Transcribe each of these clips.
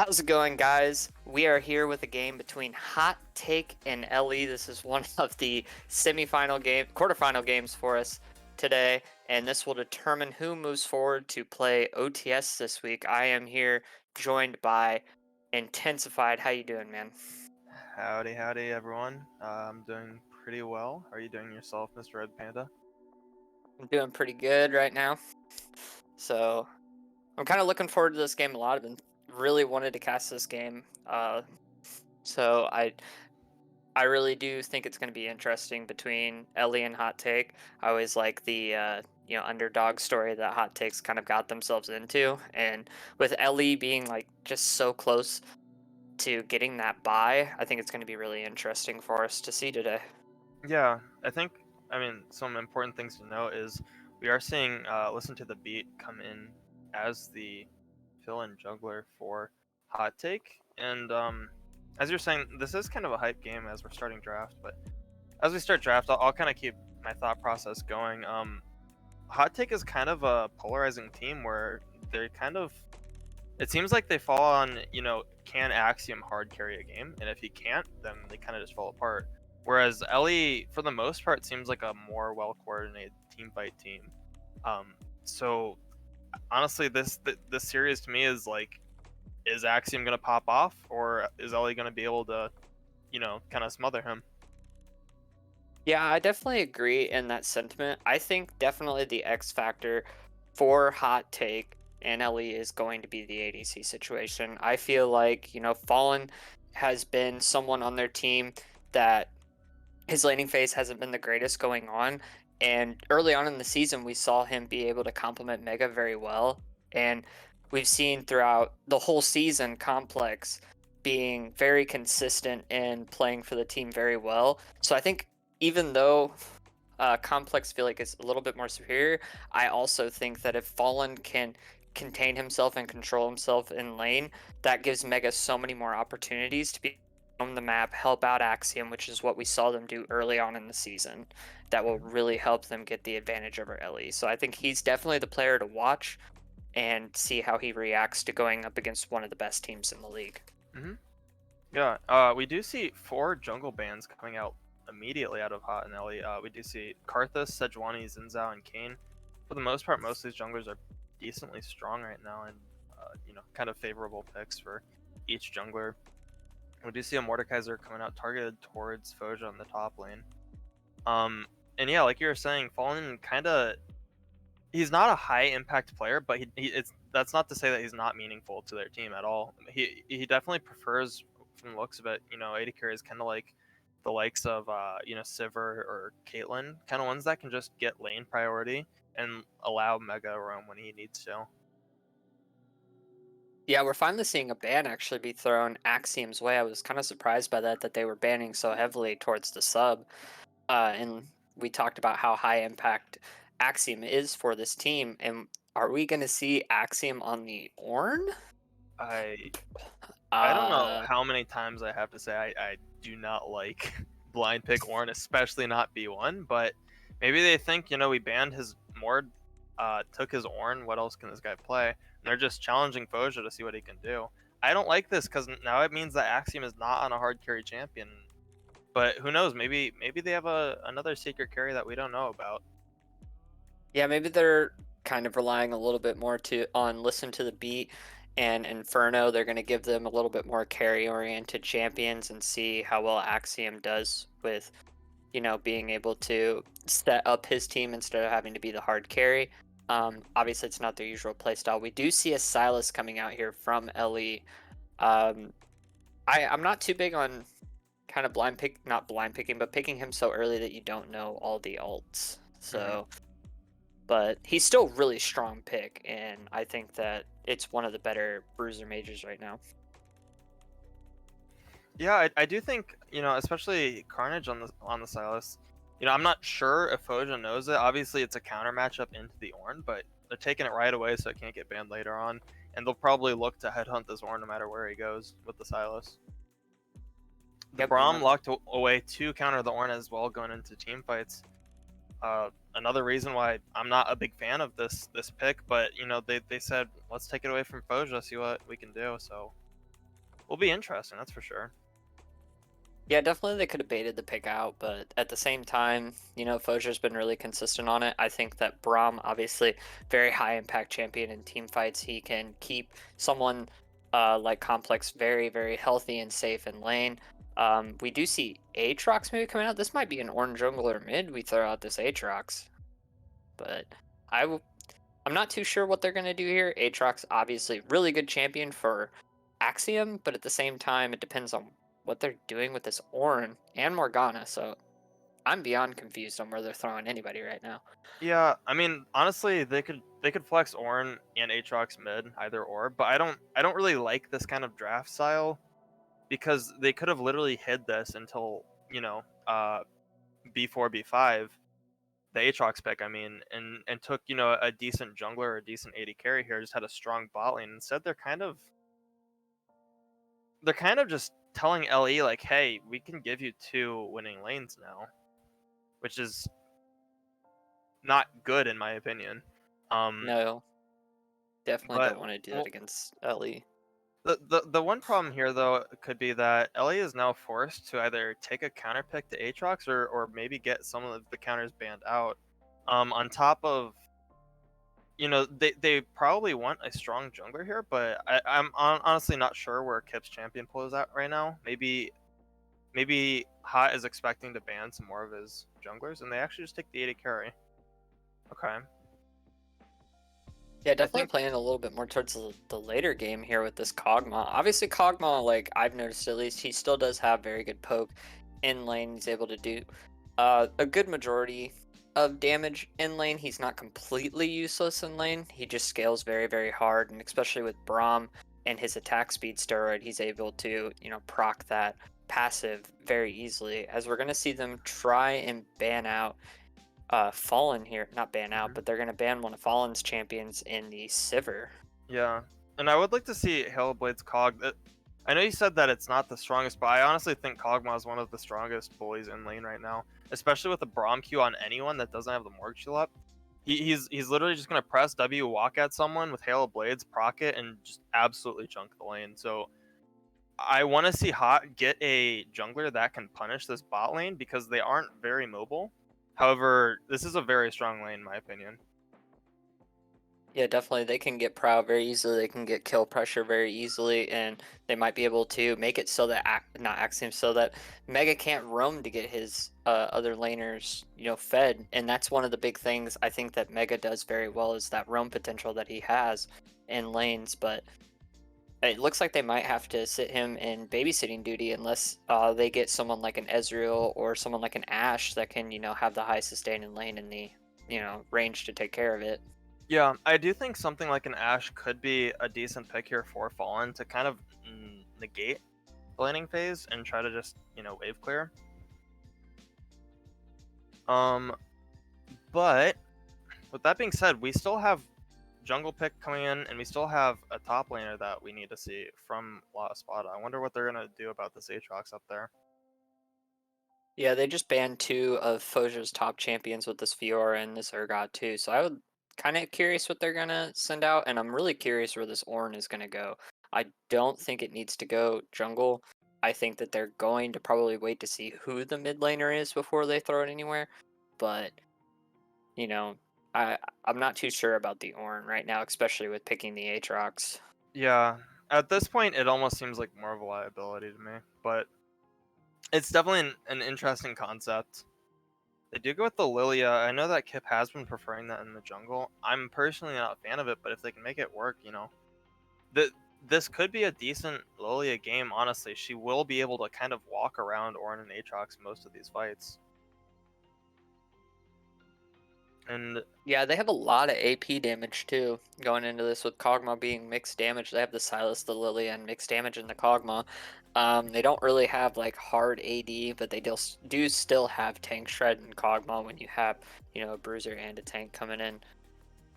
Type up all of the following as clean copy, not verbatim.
How's it going, guys? We are here with a game between Hot Take and Ellie. This is one of the quarterfinal games for us today, and this will determine who moves forward to play OTS this week. I am here joined by Intensified. How you doing, man? Howdy, howdy, everyone. I'm doing pretty well. How are you doing yourself, Mr. Red Panda? I'm doing pretty good right now. So I'm kind of looking forward to this game a lot. I've been really wanted to cast this game. So I really do think it's going to be interesting between Ellie and Hot Take. I always like the underdog story that Hot Takes kind of got themselves into, and with Ellie being like just so close to getting that bye, I think it's going to be really interesting for us to see today. Yeah, some important things to note is we are seeing Listen to the Beat come in as the fill-in jungler for Hot Take. And as you're saying, this is kind of a hype game as we're starting draft, but as we start draft, I'll kind of keep my thought process going. Hot Take is kind of a polarizing team where they're kind of it seems like they fall on, can Axiom hard carry a game? And if he can't, then they kind of just fall apart. Whereas Ellie, for the most part, seems like a more well coordinated team fight team. So honestly, this series to me is like, is Axiom gonna pop off, or is Ellie gonna be able to, kind of smother him? Yeah, I definitely agree in that sentiment. I think definitely the X factor for Hot Take and Ellie is going to be the ADC situation. I feel like, Fallen has been someone on their team that his laning phase hasn't been the greatest going on. And early on in the season, we saw him be able to complement Mega very well. And we've seen throughout the whole season Complex being very consistent and playing for the team very well. So I think even though Complex feel like it's a little bit more superior, I also think that if Fallen can contain himself and control himself in lane, that gives Mega so many more opportunities to be on the map, help out Axiom, which is what we saw them do early on in the season. That will really help them get the advantage over Ellie. So I think he's definitely the player to watch and see how he reacts to going up against one of the best teams in the league. Mm-hmm. Yeah, we do see 4 jungle bans coming out immediately out of Hot and Ellie. We do see Karthus, Sejuani, Xin and Kayn. For the most part, most of these junglers are decently strong right now, and kind of favorable picks for each jungler. We do see a Mordekaiser coming out targeted towards Foja in the top lane. And yeah, like you were saying, Fallen he's not a high impact player, but that's not to say that he's not meaningful to their team at all. He definitely prefers, from the looks of it, AD carry is kind of like the likes of Sivir or Caitlyn, kind of ones that can just get lane priority and allow Mega roam when he needs to. Yeah, we're finally seeing a ban actually be thrown Axiom's way. I was kind of surprised by that they were banning so heavily towards the sub. And we talked about how high impact Axiom is for this team. And are we going to see Axiom on the Ornn? I I don't know Uh, how many times I have to say I do not like blind pick Ornn, especially not B1, but maybe they think, we banned his Mord, took his Ornn, what else can this guy play? And they're just challenging Foja to see what he can do. I don't like this because now it means that Axiom is not on a hard carry champion. But who knows? Maybe they have another secret carry that we don't know about. yeah, maybe they're kind of relying a little bit more on Listen to the Beat and Inferno. They're going to give them a little bit more carry oriented champions and see how well Axiom does with being able to set up his team instead of having to be the hard carry. Obviously, it's not their usual playstyle. We do see a Silas coming out here from Ellie. I'm not too big on kind of not blind picking, but picking him so early that you don't know all the alts. Hmm. So, but he's still really strong pick, and I think that it's one of the better bruiser majors right now. Yeah, I do think, especially Carnage on the Silas. I'm not sure if Foja knows it. Obviously, it's a counter matchup into the Ornn, but they're taking it right away so it can't get banned later on. And they'll probably look to headhunt this Ornn no matter where he goes with the Silas. The Yep, Braum locked away to counter the Ornn as well going into team fights. Another reason why I'm not a big fan of this pick, but they said let's take it away from Foja, see what we can do. So will be interesting. That's for sure. Yeah, definitely they could have baited the pick out, but at the same time, Fozier's been really consistent on it. I think that Braum, obviously, very high impact champion in team fights. He can keep someone like Complex very, very healthy and safe in lane. We do see Aatrox maybe coming out. This might be an orange jungler mid. We throw out this Aatrox, but I w- I'm not too sure what they're gonna do here. Aatrox, obviously, really good champion for Axiom, but at the same time, it depends on what they're doing with this Ornn and Morgana. So I'm beyond confused on where they're throwing anybody right now. Yeah, I mean, honestly, they could flex Ornn and Aatrox mid, either or, but I don't really like this kind of draft style because they could have literally hid this until, B4 B5, the Aatrox pick, I mean, and took, a decent jungler or a decent AD carry here, just had a strong bot lane. Instead, they're kind of just telling LE like, "Hey, we can give you two winning lanes now," which is not good in my opinion. Um, No, definitely but don't want to do that well, against Ellie. the one problem here though could be that Ellie is now forced to either take a counter pick to Aatrox or maybe get some of the counters banned out. On top of, they probably want a strong jungler here, but honestly not sure where Kip's champion pool is at right now. Maybe Hot is expecting to ban some more of his junglers, and they actually just take the AD carry. Okay, Yeah, I definitely think. playing a little bit more towards the later game here with this Kog'Maw. Obviously, Kog'Maw, like I've noticed at least, he still does have very good poke in lane. He's able to do a good majority of damage in lane. He's not completely useless in lane. He just scales very, very hard, and especially with Braum and his attack speed steroid, he's able to, proc that passive very easily. As we're gonna see them try and ban out Fallen here, not ban out, Mhm. but they're gonna ban one of Fallen's champions in the Sivir. Yeah, and I would like to see Hellblade's Cog. I know you said that it's not the strongest, but I honestly think Kog'Maw is one of the strongest bullies in lane right now, especially with the Braum Q on anyone that doesn't have the Morg Shield up. He's literally just gonna press W, walk at someone with Hail of Blades, proc it, and just absolutely chunk the lane. So I want to see Hot get a jungler that can punish this bot lane because they aren't very mobile. However, this is a very strong lane in my opinion. Yeah, definitely. They can get prow very easily. They can get kill pressure very easily, and they might be able to make it so that not Axiom, so that Mega can't roam to get his other laners, fed. And that's one of the big things I think that Mega does very well is that roam potential that he has in lanes. But it looks like they might have to sit him in babysitting duty unless they get someone like an Ezreal or someone like an Ashe that can, have the high sustain in lane and the, range to take care of it. Yeah, I do think something like an Ashe could be a decent pick here for Fallen to kind of negate the laning phase and try to just, wave clear. Um, but with that being said, we still have jungle pick coming in, and we still have a top laner that we need to see from La Espada. I wonder what they're gonna do about this Aatrox up there. Yeah, they just banned two of Fozier's top champions with this Fiora and this Urgot too. So I would kind of curious what they're gonna send out, and I'm really curious where this Ornn is gonna go. I don't think it needs to go jungle. I think that they're going to probably wait to see who the mid laner is before they throw it anywhere. But you know, I I'm not too sure about the Ornn right now, especially with picking the Aatrox. Yeah, at this point, it almost seems like more of a liability to me, but it's definitely an interesting concept. They do go with the Lilia. I know that Kip has been preferring that in the jungle. I'm personally not a fan of it, but if they can make it work, th- this could be a decent Lilia game. Honestly, she will be able to kind of walk around Ornn and Aatrox most of these fights, and Yeah, they have a lot of AP damage too going into this with Kog'Maw being mixed damage. They have the Silas, the Lily, and mixed damage in the Kog'Maw. They don't really have like hard AD, but they do still have tank shred in Kog'Maw when you have a bruiser and a tank coming in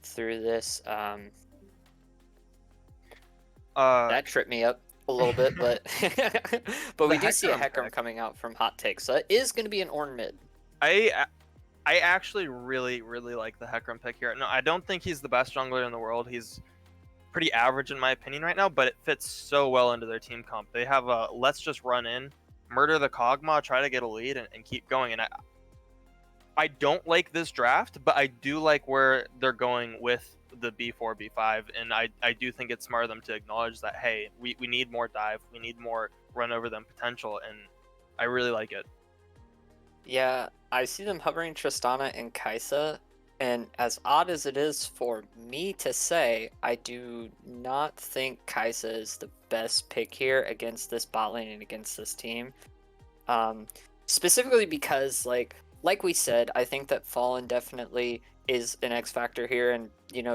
through this. uh, That tripped me up a little bit, but but the we do see a Hecarim Hecarim pick. coming out from Hot Take, so it is going to be an Ornn mid. I I actually really like the Hecarim pick here. No, I don't think he's the best jungler in the world. pretty average in my opinion right now, but it fits so well into their team comp. They have a let's just run in, murder the Kog'Maw, try to get a lead, and keep going. And I don't like this draft, but I do like where they're going with the B4, B5, and I do think it's smart of them to acknowledge that, hey, we need more dive, we need more run over them potential, and I really like it. Yeah, I see them hovering Tristana and Kaisa, and as odd as it is for me to say, I do not think Kaisa is the best pick here against this bot lane and against this team. Um, Specifically because like we said, I think that Fallen definitely is an X factor here, and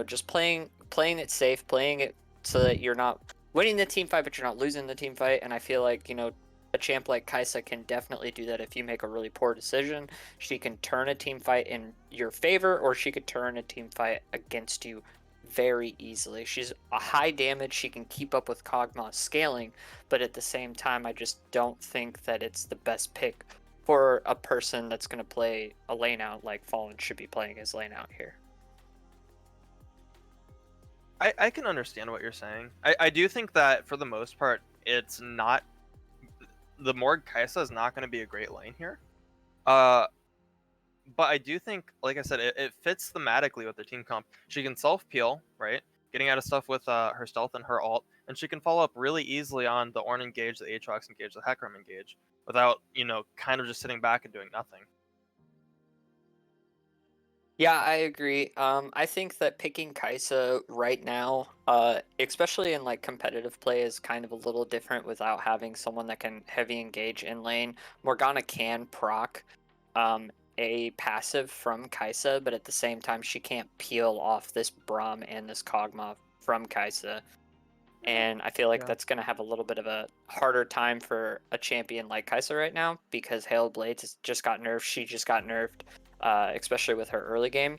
just playing it safe, playing it so that you're not winning the team fight, but you're not losing the team fight. And I feel like a champ like Kaisa can definitely do that if you make a really poor decision. She can turn a team fight in your favor, or she could turn a team fight against you very easily. She's a high damage. She can keep up with Kog'Maw scaling, but at the same time, I just don't think that it's the best pick for a person that's going to play a lane out like Fallen should be playing his lane out here. I can understand what you're saying. I do think that for the most part, it's not the Morg Kaisa is not going to be a great lane here. Uh, but I do think, like I said, it fits thematically with the team comp. She can self peel, right? Getting out of stuff with her stealth and her ult, and she can follow up really easily on the Ornn engage, the Aatrox engage, the Hecarim engage, without kind of just sitting back and doing nothing. Yeah, I agree. I think that picking Kaisa right now, especially in like competitive play, is kind of a little different without having someone that can heavy engage in lane. Morgana can proc a passive from Kaisa, but at the same time, she can't peel off this Braum and this Kog'Maw from Kaisa. And I feel like Yeah. that's going to have a little bit of a harder time for a champion like Kaisa right now because Hail Blades just got nerfed. She just got nerfed, especially with her early game.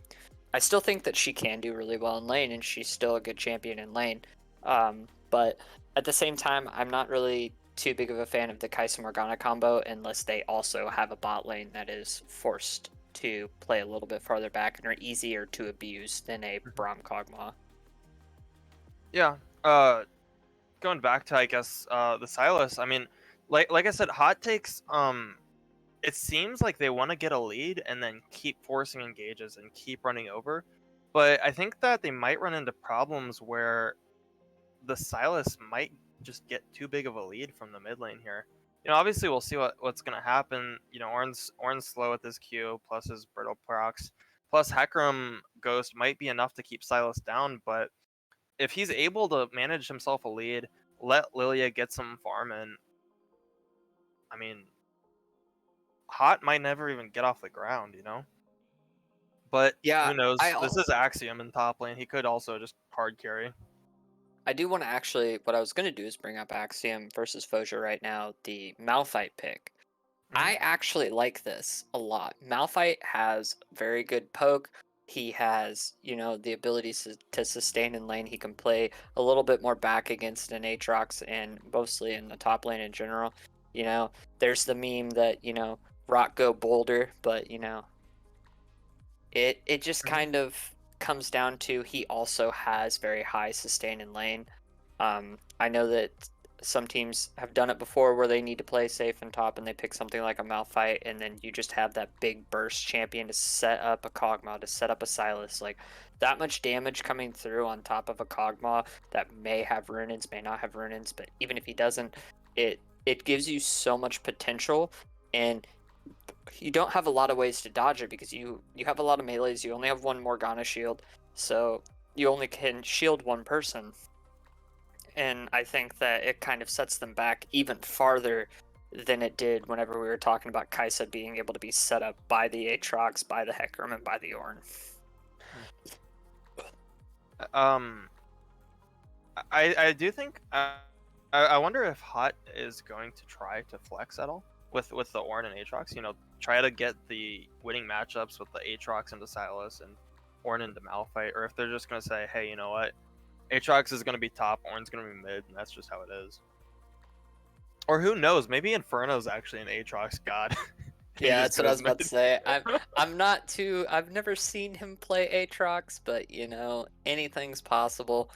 I still think that she can do really well in lane, and she's still a good champion in lane. But at the same time, I'm not really too big of a fan of the Kaisa Morgana combo unless they also have a bot lane that is forced to play a little bit farther back and are easier to abuse than a Braum Kog'Maw. Yeah. Going back to I guess the Silas. I mean, like I said, hot takes. It seems like they want to get a lead and then keep forcing engages and keep running over, but I think that they might run into problems where the Silas might just get too big of a lead from the mid lane here. Obviously we'll see what's gonna happen. Ornn's slow with his Q plus his brittle procs, plus Hecarim Ghost might be enough to keep Silas down, but if he's able to manage himself a lead, let Lilia get some farm in, I mean, Hot might never even get off the ground. But Yeah, who knows? This is Axiom in top lane. He could also just hard carry. I do want to actually, what I was going to do is bring up Axiom versus Foja right now, the Malphite pick. Hmm. I actually like this a lot. Malphite has very good poke. He has, the ability to sustain in lane. He can play a little bit more back against an Aatrox and mostly in the top lane in general. There's the meme that, rock go boulder, but, it just Hmm. kind of comes down to he also has very high sustain in lane. I know that some teams have done it before where they need to play safe and top and they pick something like a Malphite and then you just have that big burst champion to set up a Kog'Maw, to set up a Sylas. Like that much damage coming through on top of a Kog'Maw that may have rune-ins, may not have rune-ins, but even if he doesn't, it gives you so much potential, and you don't have a lot of ways to dodge it because you have a lot of melees. You only have one Morgana shield, so you only can shield one person. And I think that it kind of sets them back even farther than it did whenever we were talking about Kaisa being able to be set up by the Aatrox, by the Hecarim, and by the Ornn. Um, I do think I wonder if Hot is going to try to flex at all with the Ornn and Aatrox. Try to get the winning matchups with the Aatrox into Sylas and Ornn into Malphite, or if they're just gonna say, hey, you know what, Aatrox is gonna be top, Ornn's gonna be mid, and that's just how it is. Or who knows? Maybe Inferno's actually an Aatrox god. And he Yeah, just that's what I goes was about mid. to say. I'm not too. I've never seen him play Aatrox, but anything's possible.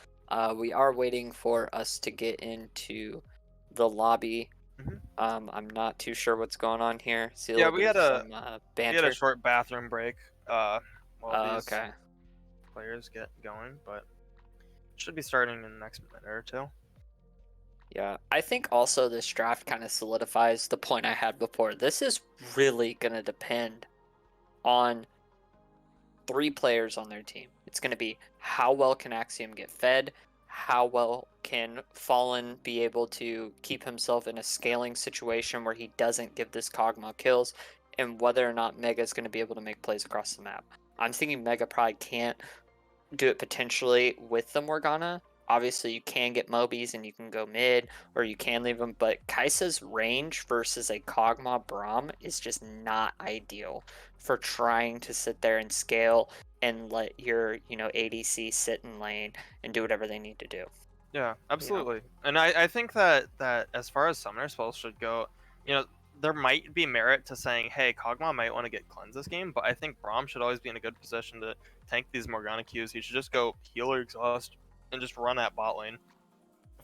We are waiting for us to get into the lobby. Hmm. I'm not too sure what's going on here. See a Yeah, little bit of some we had a banter. short bathroom break while these Okay. players get going, but should be starting in the next minute or two. Yeah, I think also this draft kind of solidifies the point I had before. This is really going to depend on three players on their team. It's going to be how well can Axiom get fed, how well can Fallen be able to keep himself in a scaling situation where he doesn't give this Kog'Maw kills, and whether or not Mega is going to be able to make plays across the map. I'm thinking Mega probably can't do it potentially with the Morgana. Obviously, you can get Mobies and you can go mid, or you can leave them, but Kai'Sa's range versus a Kog'Maw Braum is just not ideal for trying to sit there and scale and let your, ADC sit in lane and do whatever they need to do. Yeah, You know? absolutely. And I think that as far as summoner spells should go, you know, there might be merit to saying, hey, Kog'Maw might want to get cleanse this game, but I think Braum should always be in a good position to tank these Morgana Qs. He should just go heal or exhaust and just run at bot lane.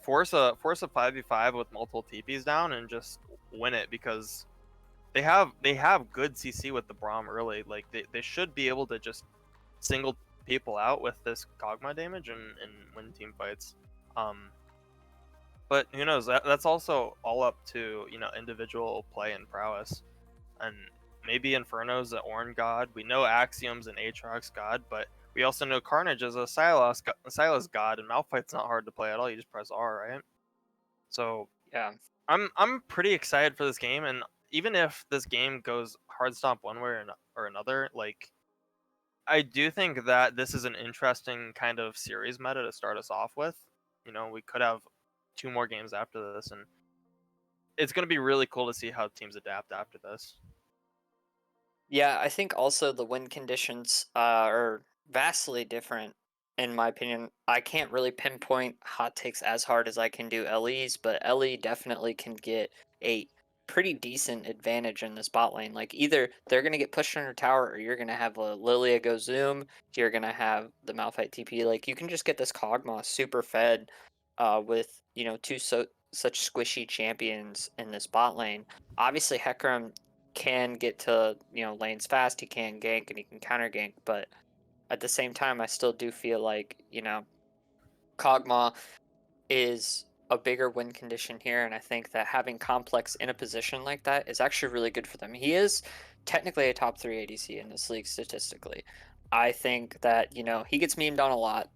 Force a 5v5 with multiple TPs down and just win it because they have good CC with the Braum early. Like they should be able to just single people out with this Kog'Maw damage and win team fights. Um, but who knows? That's also all up to individual play and prowess. And maybe Inferno's the Ornn god. We know Axiom's an Aatrox god, but we also know Carnage is a Sylas god, and Malphite's not hard to play at all. You just press R, right? So Yeah. I'm pretty excited for this game, and even if this game goes hard stomp one way or another, like I do think that this is an interesting kind of series meta to start us off with. We could have two more games after this, and it's going to be really cool to see how teams adapt after this. Yeah, I think also the wind conditions are vastly different, in my opinion. I can't really pinpoint hot takes as hard as I can do LEs, but LE definitely can get a pretty decent advantage in this bot lane. Like either they're gonna get pushed under tower, or you're gonna have a Lilia go zoom. You're gonna have the Malphite TP. Like you can just get this Kog'Maw super fed, with two such squishy champions in this bot lane. Obviously, Hecarim can get to lanes fast. He can gank and he can counter gank, but at the same time, I still do feel like Kog'Maw is a bigger win condition here, and I think that having Complex in a position like that is actually really good for them. He is technically a top three ADC in this league statistically. I think that he gets memed on a lot,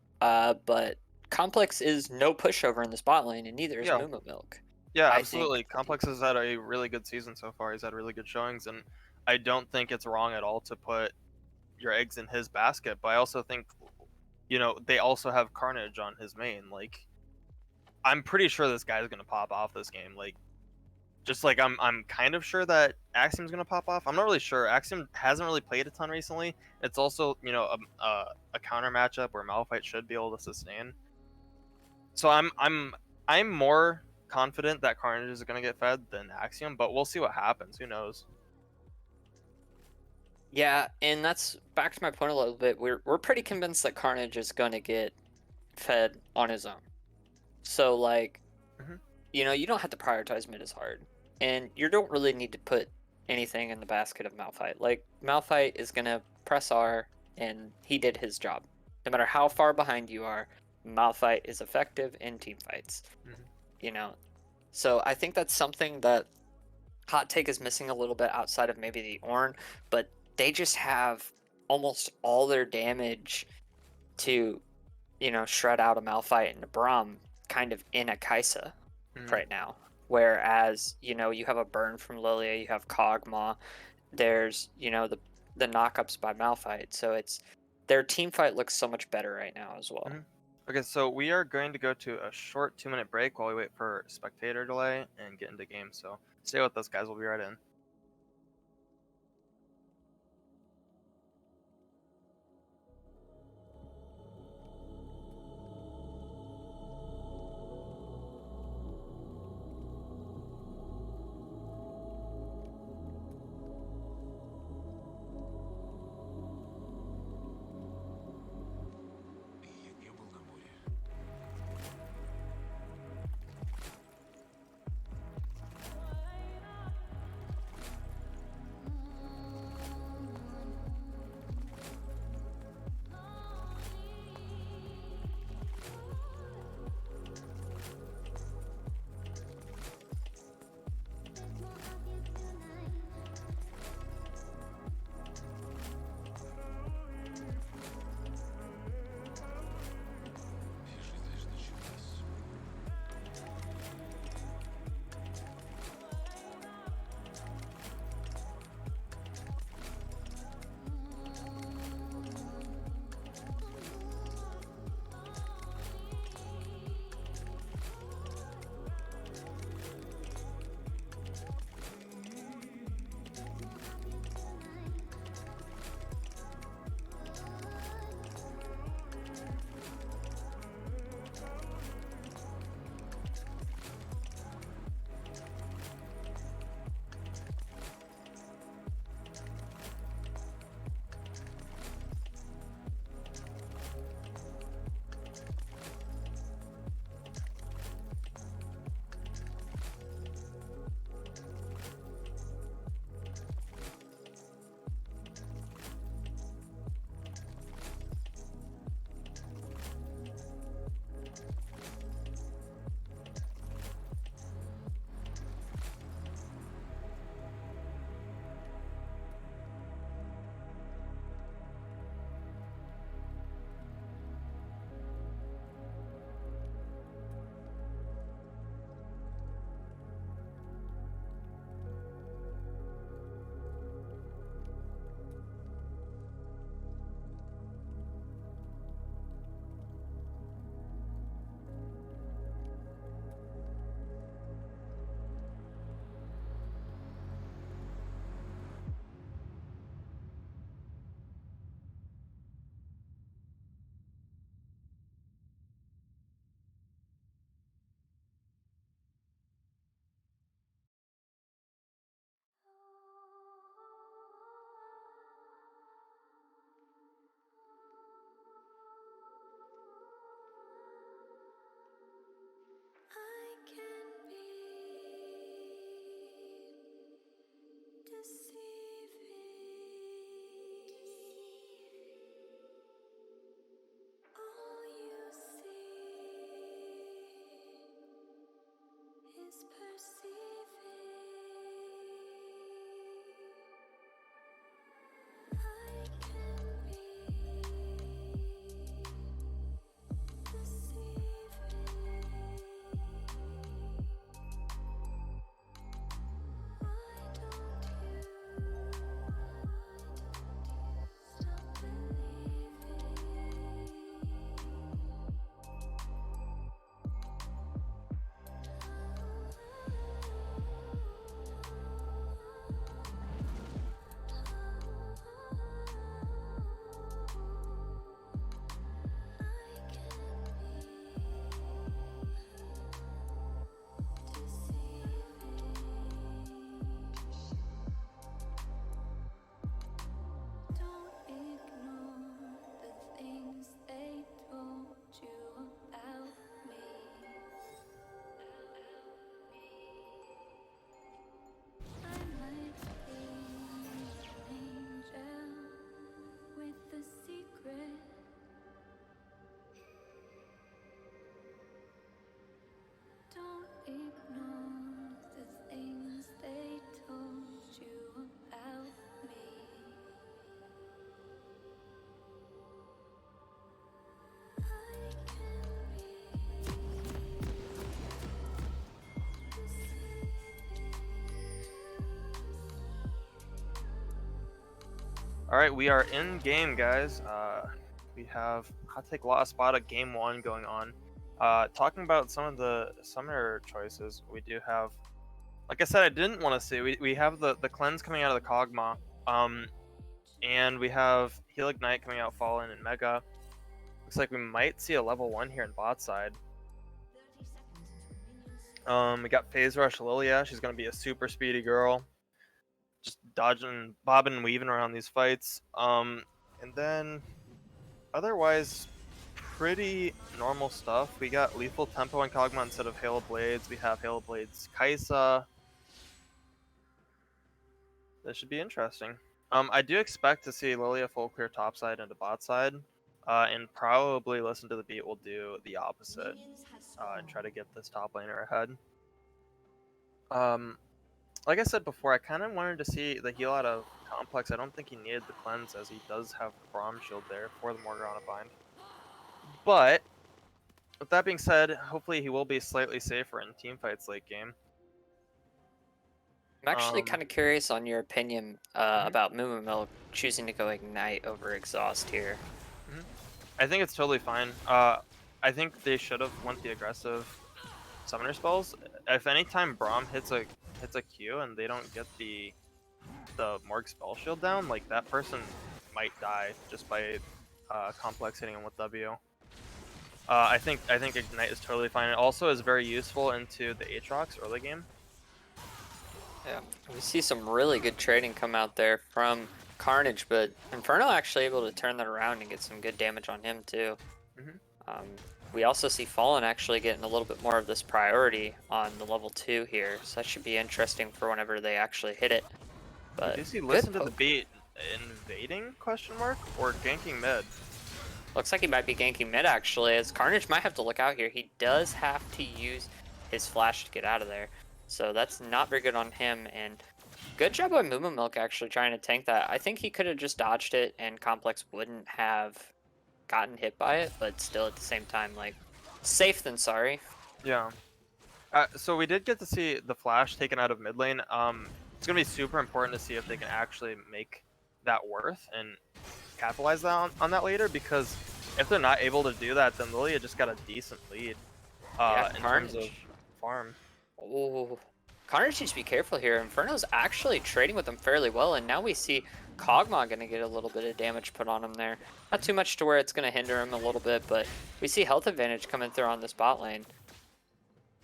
but Complex is no pushover in this bot lane, and neither is Yeah, Moo Milk. yeah, I think absolutely. Complex has had a really good season so far. He's had really good showings, and I don't think it's wrong at all to put your eggs in his basket. But I also think, they also have Carnage on his main. Like, I'm pretty sure this guy's gonna pop off this game. Like, just like I'm kind of sure that Axiom's gonna pop off. I'm not really sure. Axiom hasn't really played a ton recently. It's also a counter matchup where Malphite should be able to sustain. So I'm more confident that Carnage is gonna get fed than Axiom, but we'll see what happens. Who knows? Yeah, and that's back to my point a little bit. We're pretty convinced that Carnage is going to get fed on his own. So like, Hmm. you don't have to prioritize mid as hard, and you don't really need to put anything in the basket of Malphite. Like Malphite is going to press R, and he did his job. No matter how far behind you are, Malphite is effective in team fights. Hmm. You know, so I think that's something that Hot Take is missing a little bit outside of maybe the Ornn, but they just have almost all their damage to, shred out a Malphite and a Braum kind of in a Kaisa Hmm. right now. Whereas, you have a burn from Lilia, you have Kog'Maw, there's, the knockups by Malphite. So it's their team fight looks so much better right now as well. Hmm. Okay, so we are going to go to a short 2-minute break while we wait for spectator delay and get into game. So stay with us, guys. We'll be right in. Я не был на море. All right, we are in game, guys. We have Hot Take La Espada Game 1 going on. Talking about some of the summoner choices, we do have, like I said, I didn't want to see. We have the cleanse coming out of the Kog'Maw, and we have Heal Ignite coming out Fallen and Mega. Looks like we might see a level 1 here in bot side. We got Phase Rush Lilia. She's gonna be a super speedy girl, just dodging, bobbing, and weaving around these fights. And then otherwise, pretty normal stuff. We got Lethal Tempo and Kog'Maw instead of Hail of Blades. We have Hail of Blades Kaisa. This should be interesting. I do expect to see Lilia full clear topside into bot side, and probably Listen to the Beat will do the opposite and try to get this top laner ahead. Like I said before, I kind of wanted to see the heal out of Complex. I don't think he needed the cleanse as he does have Braum Shield there for the Morgana bind. But with that being said, hopefully he will be slightly safer in team fights late game. I'm actually Um, kind of curious on your opinion mhm, about Moo Milk choosing to go Ignite over Exhaust here. mhm. I think it's totally fine. I think they should have went the aggressive summoner spells. If any time Braum hits a Q and they don't get the Morg spell shield down, like that person might die just by complex hitting him with W. I think Ignite is totally fine. It also is very useful into the Aatrox early game. Yeah, we see some really good trading come out there from Carnage, but Inferno actually able to turn that around and get some good damage on him too. Hmm. Um, we also see Fallen actually getting a little bit more of this priority on the level 2 here, so that should be interesting for whenever they actually hit it. We But do see good Listen to the poke. Beat invading question mark or ganking mid. Looks like he might be ganking mid actually, as Carnage might have to look out here. He does have to use his flash to get out of there, so that's not very good on him. And good job by Moo Milk actually trying to tank that. I think he could have just dodged it and Complex wouldn't have gotten hit by it, but still at the same time, like, safe than sorry. Yeah. So we did get to see the flash taken out of mid lane. It's gonna be super important to see if they can actually make that worth and capitalize on that later, because if they're not able to do that, then Lilia just got a decent lead Yeah, in terms of Carnage. farm. Oh, Carnage needs to be careful here. Inferno's actually trading with him fairly well, and now we see Kog'Maw gonna get a little bit of damage put on him there. Not too much to where it's gonna hinder him a little bit, but we see health advantage coming through on this bot lane.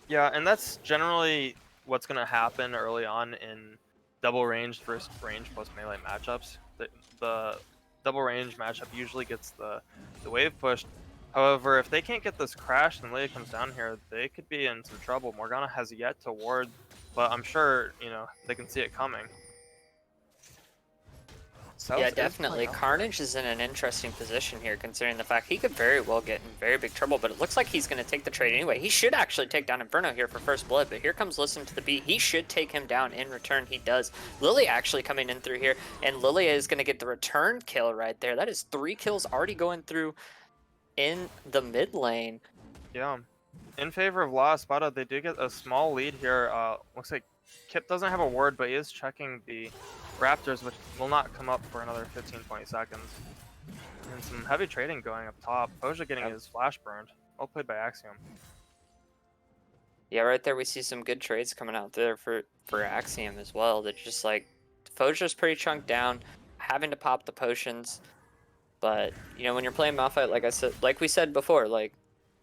Yeah, and that's generally what's gonna happen early on in double range versus range plus melee matchups. The double range matchup usually gets the wave pushed. However, if they can't get this crash and Leia comes down here, they could be in some trouble. Morgana has yet to ward, but I'm sure, they can see it coming. Yeah, South is playing definitely. out here. Carnage is in an interesting position here, considering the fact he could very well get in very big trouble, but it looks like he's going to take the trade anyway. He should actually take down Inferno here for first blood, but here comes Listen to the Beat. He should take him down in return. He does. Lily actually coming in through here, and Lilia is going to get the return kill right there. That is 3 kills already going through in the mid lane. Yeah. In favor of La Espada, they do get a small lead here. Looks like Kip doesn't have a ward, but he is checking the Raptors, which will not come up for another 15-20 seconds. And some heavy trading going up top. Poja getting his flash burned. Well played by Axiom. Yeah, right there we see some good trades coming out there for Axiom as well. They're just like, Foja's pretty chunked down, having to pop the potions. But when you're playing Malphite, like we said before, like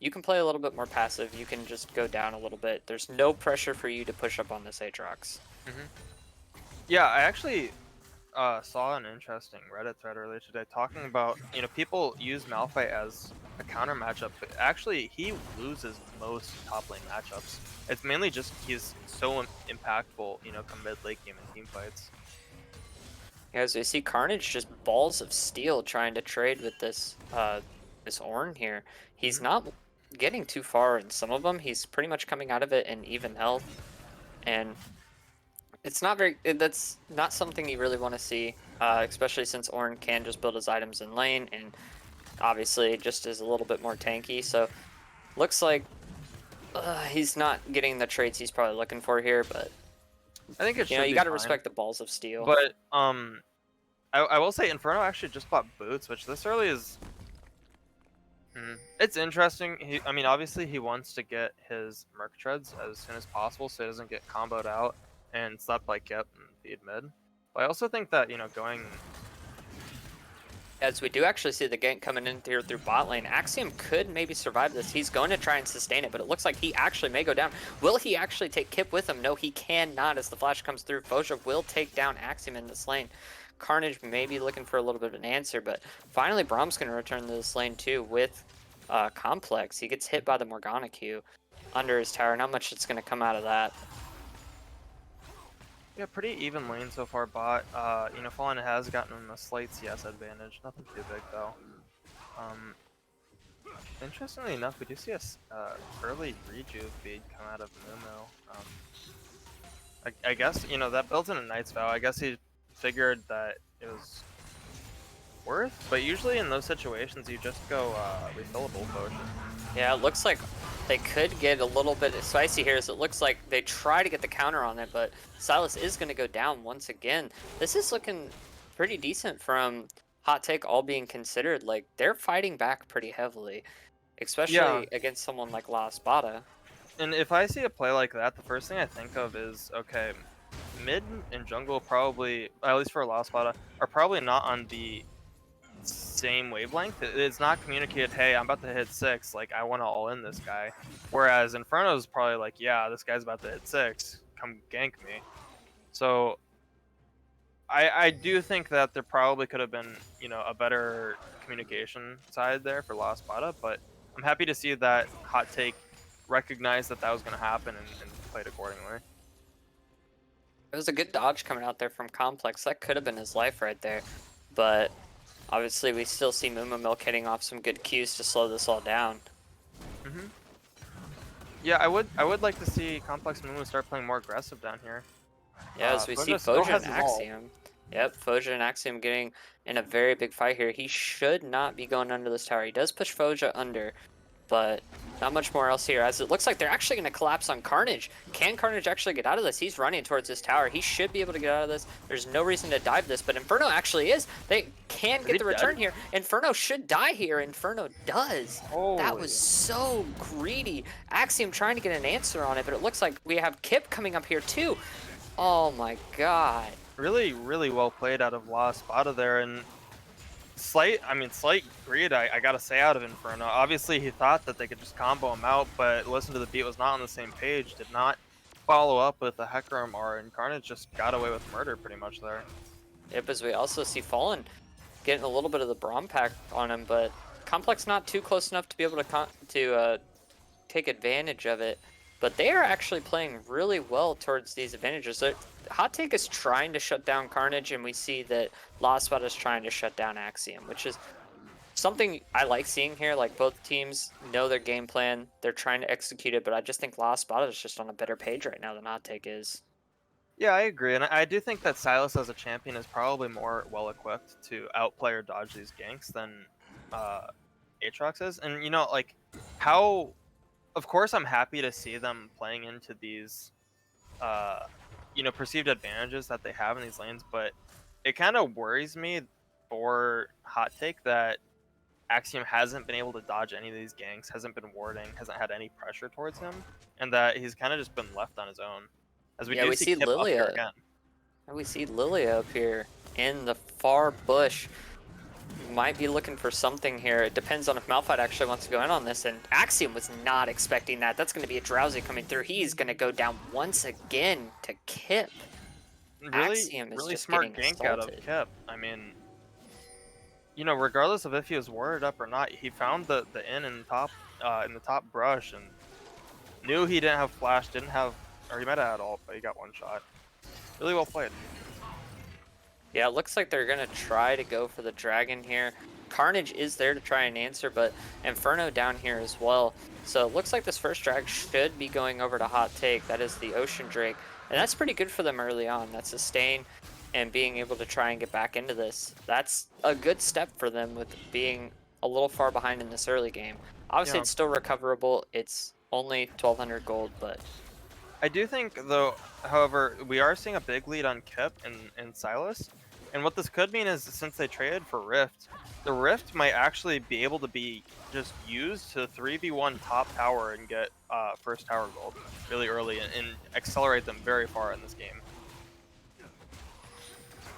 you can play a little bit more passive. You can just go down a little bit. There's no pressure for you to push up on this Aatrox. Yeah, I actually saw an interesting Reddit thread earlier today talking about, people use Malphite as a counter matchup, but actually he loses most top lane matchups. It's mainly just he's so impactful, come mid late game in team fights. As we see Carnage just balls of steel trying to trade with this Ornn here. He's Mhm. not getting too far in some of them. He's pretty much coming out of it in even health, and it's not very. That's not something you really want to see, especially since Ornn can just build his items in lane, and obviously just is a little bit more tanky. So looks like he's not getting the traits he's probably looking for here, but I think it should you be got to fine. respect the balls of steel. But I will say Inferno actually just bought boots, which this early is. It's interesting. I mean, obviously he wants to get his Merc Treads as soon as possible so he doesn't get comboed out and slapped by Kip and feed mid. But I also think that, going. As we do actually see the gank coming in here through bot lane. Axiom could maybe survive this. He's going to try and sustain it, but it looks like he actually may go down. Will he actually take Kip with him? No, he cannot as the flash comes through. Foja will take down Axiom in this lane. Carnage may be looking for a little bit of an answer, but finally Brahm's going to return to this lane too with Complex. He gets hit by the Morgana Q under his tower. Not much that's going to come out of that. Yeah, pretty even lane so far, bot. Fallen has gotten a slight CS advantage. Nothing too big, though. Interestingly enough, we do see a early rejuve feed come out of Mumu. I guess, that builds in a Knight's Vow. I guess he figured that it was worth, but usually in those situations, you just go refillable potion. Yeah, it looks like they could get a little bit spicy here, as it looks like they try to get the counter on it, but Silas is going to go down once again. This is looking pretty decent from Hot Take, all being considered. Like, they're fighting back pretty heavily, Yeah, especially against someone like La Espada. and if I see a play like that, the first thing I think of is, okay, mid and jungle probably, at least for La Espada, are probably not on the same wavelength. It's not communicated, hey, I'm about to hit 6, like, I want to all in this guy. Whereas Inferno's probably like, yeah, this guy's about to hit 6, come gank me. So I do think that there probably could have been, a better communication side there for La Espada, but I'm happy to see that Hot Take recognized that was going to happen and played accordingly. It was a good dodge coming out there from Complex. That could have been his life right there, but obviously we still see Mumu Milk hitting off some good cues to slow this all down. hmm Yeah, I would like to see Complex Mumu start playing more aggressive down here. Yeah, as we see Foja still Foja has and his ult. Axiom. Yep, Foja and Axiom getting in a very big fight here. He should not be going under this tower. He does push Foja under, but not much more else here, as it looks like they're actually going to collapse on Carnage. Can Carnage actually get out of this? He's running towards this tower. He should be able to get out of this. There's no reason to dive this, but Inferno actually is. They can Is get he the return dead? here. Inferno should die here. Inferno does. That Holy. was so greedy. Axiom trying to get an answer on it, but it looks like we have Kip coming up here too. Oh my god. Really, really well played out of La Espada there, and slight greed, I gotta say, out of Inferno. Obviously, he thought that they could just combo him out, but listen to the beat, was not on the same page, did not follow up with the Hecarim R, and Carnage just got away with murder pretty much there. Yep, as we also see Fallen getting a little bit of the Braum pack on him, but Complex not too close enough to be able to take advantage of it. But they are actually playing really well towards these advantages. So Hot Take is trying to shut down Carnage, and we see that La Espada is trying to shut down Axiom, which is something I like seeing here. Like, both teams know their game plan, they're trying to execute it, but I just think La Espada is just on a better page right now than Hot Take is. Yeah, I agree, and I do think that Silas as a champion is probably more well-equipped to outplay or dodge these ganks than Aatrox is. And, like, how... Of course, I'm happy to see them playing into these perceived advantages that they have in these lanes, but it kind of worries me for Hot Take that Axiom hasn't been able to dodge any of these ganks, hasn't been warding, hasn't had any pressure towards him, and that he's kind of just been left on his own. As we Yeah, do we see see Kip up here Lilia. again. And we see Lilia up here in the far bush. Might be looking for something here. It depends on if Malphite actually wants to go in on this, and Axiom was not expecting that. That's going to be a Drowsy coming through. He's going to go down once again to Kip. Really, Axiom is really just smart getting gank out of assaulted. Kip. I mean, regardless of if he was warded up or not, he found the inn in the top brush and knew he didn't have flash, didn't have, or he might have had ult, but he got one shot. Really well played. Yeah, it looks like they're going to try to go for the dragon here. Carnage is there to try and answer, but Inferno down here as well. So it looks like this first drag should be going over to Hot Take. That is the Ocean Drake. And that's pretty good for them early on. That sustain and being able to try and get back into this. That's a good step for them with being a little far behind in this early game. Obviously, Yeah. it's still recoverable. It's only 1,200 gold, but I do think, though, however, we are seeing a big lead on Kip and Silas. And what this could mean is since they traded for Rift, the Rift might actually be able to be just used to 3v1 top tower and get first tower gold really early and accelerate them very far in this game.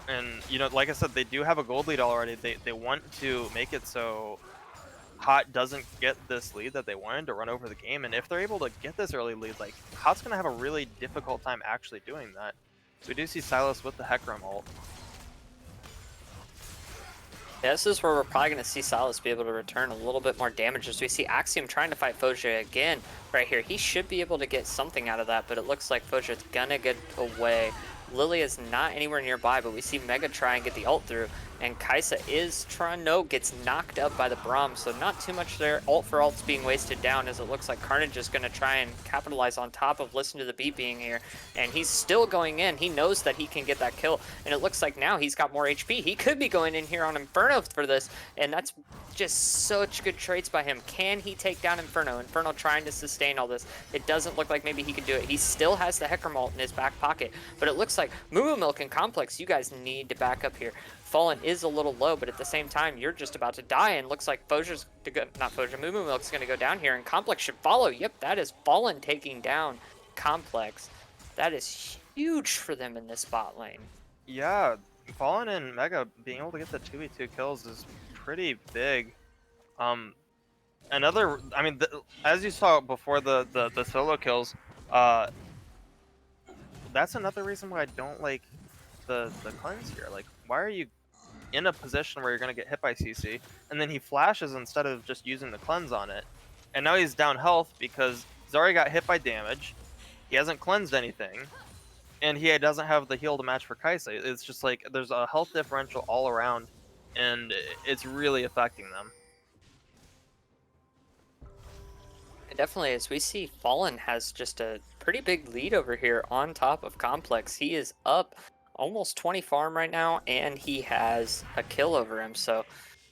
And, you know, like I said, they do have a gold lead already. They want to make it so Hot doesn't get this lead that they wanted to run over the game. And if they're able to get this early lead, like, Hot's going to have a really difficult time actually doing that. So we do see Silas with the Hecarim ult. Yeah, this is where we're probably going to see Silas be able to return a little bit more damage as we see Axiom trying to fight Foja again right here. He should be able to get something out of that, but it looks like Foja's going to get away. Lily is not anywhere nearby, but we see Mega try and get the ult through, and Kaisa is trying, no, gets knocked up by the Braum, so not too much there. Ult for ult's being wasted down as it looks like Carnage is going to try and capitalize on top of Listen to the Beat being here, and he's still going in. He knows that he can get that kill, and it looks like now he's got more HP. He could be going in here on Inferno for this, and that's just such good traits by him. Can he take down Inferno? Inferno trying to sustain all this. It doesn't look like maybe he can do it. He still has the Hecarim ult in his back pocket, but it looks like Moo Milk and Complex, you guys need to back up here. Fallen is a little low, but at the same time, you're just about to die, and looks like Foja's to go, not Foja, Moo Milk's going to go down here, and Complex should follow. Yep, that is Fallen taking down Complex. That is huge for them in this bot lane. Yeah, Fallen and Mega being able to get the 2v2 kills is pretty big. Another, I mean, as you saw before the solo kills, that's another reason why I don't like the cleanse here. Like, why are you in a position where you're gonna get hit by CC, and then he flashes instead of just using the cleanse on it, and now he's down health because he's already got hit by damage, he hasn't cleansed anything, and he doesn't have the heal to match for Kaisa. It's just like there's a health differential all around, and it's really affecting them. It definitely is. We see Fallen has just a pretty big lead over here on top of Complex. He is up almost 20 farm right now, and he has a kill over him. So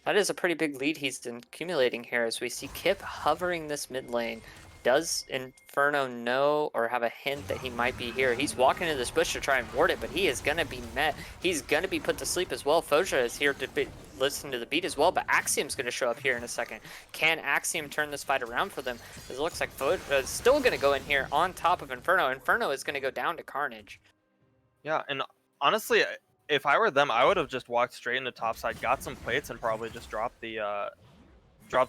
that is a pretty big lead he's accumulating here as we see Kip hovering this mid lane. Does Inferno know or have a hint that he might be here? He's walking into this bush to try and ward it, but he is going to be met. He's going to be put to sleep as well. Foja is here to listen to the beat as well, but Axiom's going to show up here in a second. Can Axiom turn this fight around for them? It looks like Foja is still going to go in here on top of Inferno. Inferno is going to go down to Carnage. Yeah, and honestly, if I were them, I would have just walked straight into topside, got some plates, and probably just dropped the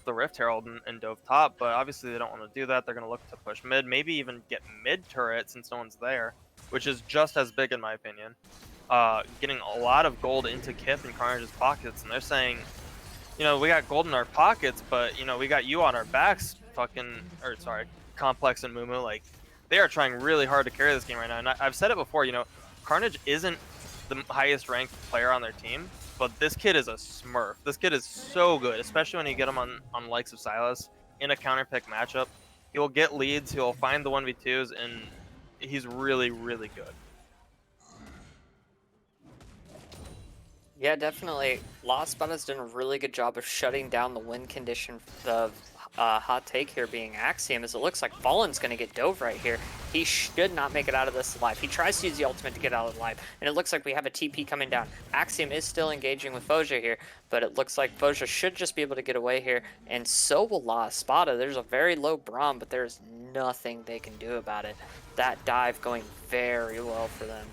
Rift Herald and dove top, but obviously they don't want to do that. They're going to look to push mid, maybe even get mid turret since no one's there, which is just as big in my opinion. Getting a lot of gold into Kip and Carnage's pockets, and they're saying, you know, we got gold in our pockets, but, you know, we got you on our backs, Complex and Mumu. Like, they are trying really hard to carry this game right now, and I've said it before, you know, Carnage isn't the highest ranked player on their team, but this kid is a smurf. This kid is so good, especially when you get him on likes of Silas in a counter pick matchup. He will get leads, he will find the 1v2s, and he's really, really good. Yeah, definitely. Espada done a really good job of shutting down the win condition of Hot Take here being Axiom, as it looks like Fallen's going to get dove right here. He should not make it out of this alive. He tries to use the ultimate to get out of alive, and it looks like we have a TP coming down. Axiom is still engaging with Foja here, but it looks like Foja should just be able to get away here, and so will Espada. There's a very low Braum, but there's nothing they can do about it. That dive going very well for them.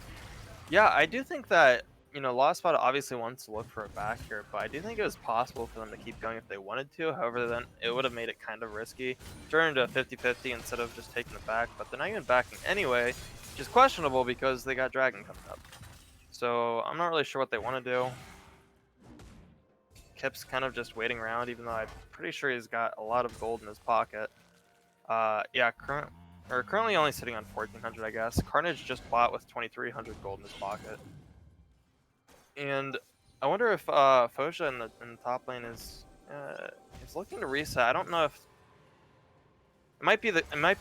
Yeah, I do think that, you know, Lost Spot obviously wants to look for a back here, but I do think it was possible for them to keep going if they wanted to. However, then it would have made it kind of risky. Turn into a 50-50 instead of just taking the back, but they're not even backing anyway, which is questionable because they got Dragon coming up. So I'm not really sure what they want to do. Kip's kind of just waiting around, even though I'm pretty sure he's got a lot of gold in his pocket. Yeah, currently only sitting on 1,400, I guess. Carnage just bought with 2,300 gold in his pocket. And I wonder if Foja in the top lane is looking to reset. I don't know if it might be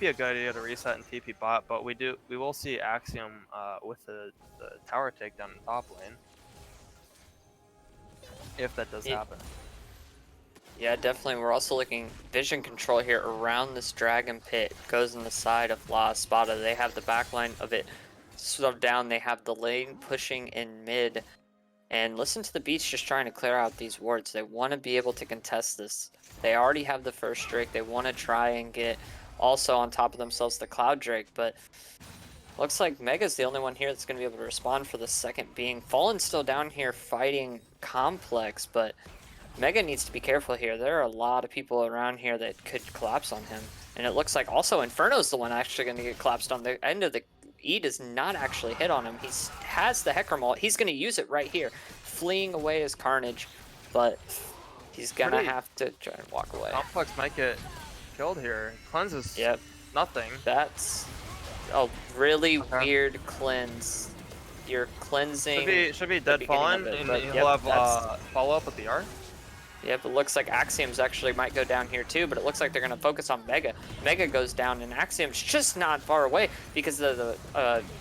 a good idea to reset and TP bot, but we will see Axiom with the tower takedown in top lane if that does happen. Yeah, definitely. We're also looking vision control here around this dragon pit. Goes on the side of Espada. They have the back line of it slowed down. They have the lane pushing in mid. And listen to the Beats just trying to clear out these wards. They want to be able to contest this. They already have the first Drake. They want to try and get also on top of themselves the Cloud Drake, but looks like Mega's the only one here that's going to be able to respond for the second being. Fallen's still down here fighting Complex, but Mega needs to be careful here. There are a lot of people around here that could collapse on him. And it looks like also Inferno's the one actually going to get collapsed on. The end of the E does not actually hit on him. He has the Hecarim ult. He's going to use it right here, fleeing away as Carnage, but he's going to have to try and walk away. Complex might get killed here. Cleanses nothing. That's a really weird cleanse. You're cleansing. Should be dead Fallen, and he'll have follow up with the R. Yep, it looks like Axiom's actually might go down here too, but it looks like they're going to focus on Mega. Mega goes down, and Axiom's just not far away because of the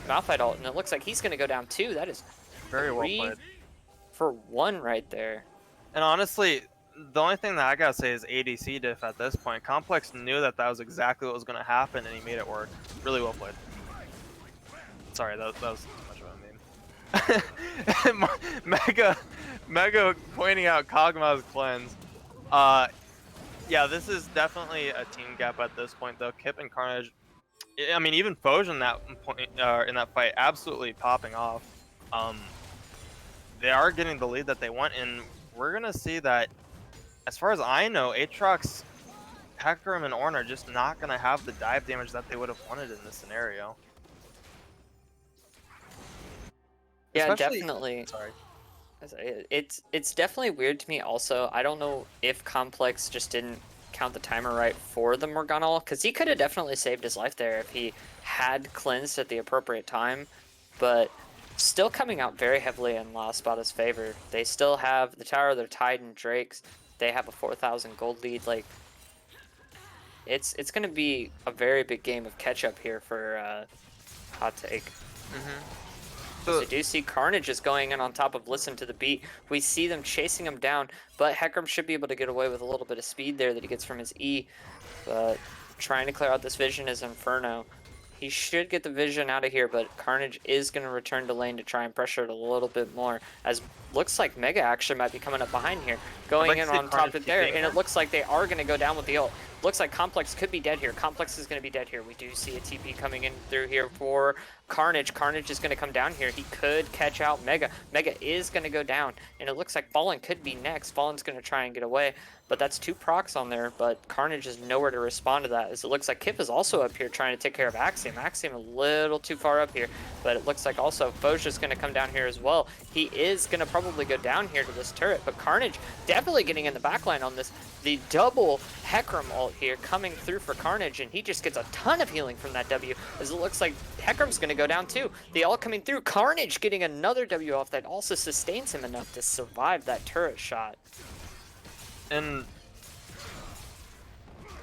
Malphite ult, and it looks like he's going to go down too. That is very well played. For 1 right there. And honestly, the only thing that I gotta say is ADC diff at this point. Complex knew that was exactly what was going to happen, and he made it work. Really well played. Sorry, that was too much of a meme. Mega pointing out Kog'Maw's cleanse. Yeah, this is definitely a team gap at this point, though. Kip and Carnage, I mean, even Foge in that point, in that fight, absolutely popping off. They are getting the lead that they want, and we're gonna see that. As far as I know, Aatrox, Hecarim, and Ornn are just not gonna have the dive damage that they would have wanted in this scenario. Yeah, definitely. Sorry. It's definitely weird to me also. I don't know if Complex just didn't count the timer right for the Morgana ult, because he could have definitely saved his life there if he had cleansed at the appropriate time, but still coming out very heavily in La Espada's favor. They still have the tower, they're tied in Drakes, they have a 4,000 gold lead. Like, it's going to be a very big game of catch-up here for Hot Take. So we do see Carnage is going in on top of Listen to the Beat. We see them chasing him down, but Hecarim should be able to get away with a little bit of speed there that he gets from his E. But trying to clear out this vision is Inferno. He should get the vision out of here, but Carnage is going to return to lane to try and pressure it a little bit more. As looks like Mega actually might be coming up behind here, going in on top of there, and it looks like they are going to go down with the ult. Looks like Complex could be dead here. Complex is going to be dead here. We do see a TP coming in through here for Carnage. Carnage is going to come down here. He could catch out Mega. Mega is going to go down, and it looks like Fallen could be next. Fallen's going to try and get away, but that's 2 procs on there, but Carnage is nowhere to respond to that, as it looks like Kip is also up here trying to take care of Axiom. Axiom a little too far up here, but it looks like also Foge is going to come down here as well. He is going to probably go down here to this turret, but Carnage definitely getting in the backline on this. The double Hecarim ult here coming through for Carnage, and he just gets a ton of healing from that W, as it looks like Hecarim's going to go down too. The ult coming through, Carnage getting another W off that also sustains him enough to survive that turret shot. And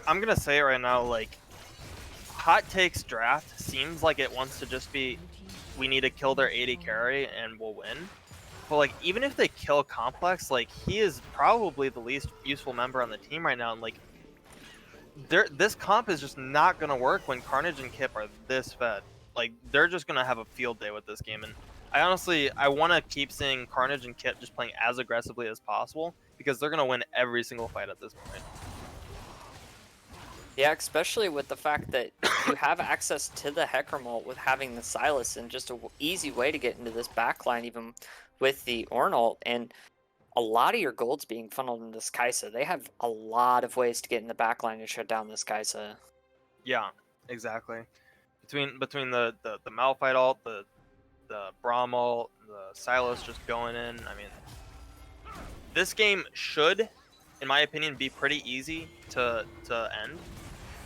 I'm going to say it right now, like, Hot Take's draft seems like it wants to just be, we need to kill their AD carry and we'll win. But, like, even if they kill Complex, like, he is probably the least useful member on the team right now. And, like, this comp is just not going to work when Carnage and Kip are this fed. Like, they're just going to have a field day with this game. And I want to keep seeing Carnage and Kip just playing as aggressively as possible, because they're going to win every single fight at this point. Yeah, especially with the fact that you have access to the Hecarim ult with having the Silas, and just an easy way to get into this backline even with the Ornn ult, and a lot of your gold's being funneled into this Kai'Sa. They have a lot of ways to get in the backline and shut down this Kai'Sa. Yeah, exactly. Between the Malphite ult, the Braum ult, the Silos just going in, I mean, this game should, in my opinion, be pretty easy to end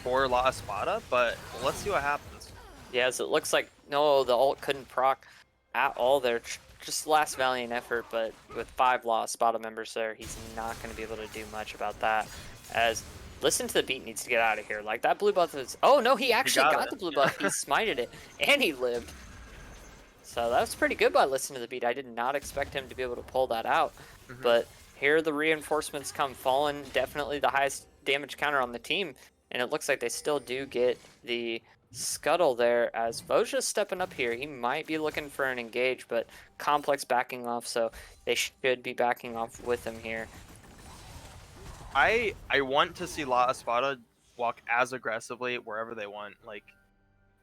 for La Espada, but let's see what happens. Yeah, so it looks like, no, the ult couldn't proc at all there. Just last valiant effort, but with 5 La Espada members there, he's not going to be able to do much about that. As Listen to the Beat needs to get out of here. Like, that blue buff is... Oh, no, he actually got the blue buff. He smited it, and he lived. So that was pretty good by Listen to the Beat. I did not expect him to be able to pull that out. But here the reinforcements come. Fallen, definitely the highest damage counter on the team. And it looks like they still do get the scuttle there as Voja's stepping up here. He might be looking for an engage, but Complex backing off, so they should be backing off with him here. I want to see La Espada walk as aggressively wherever they want, like,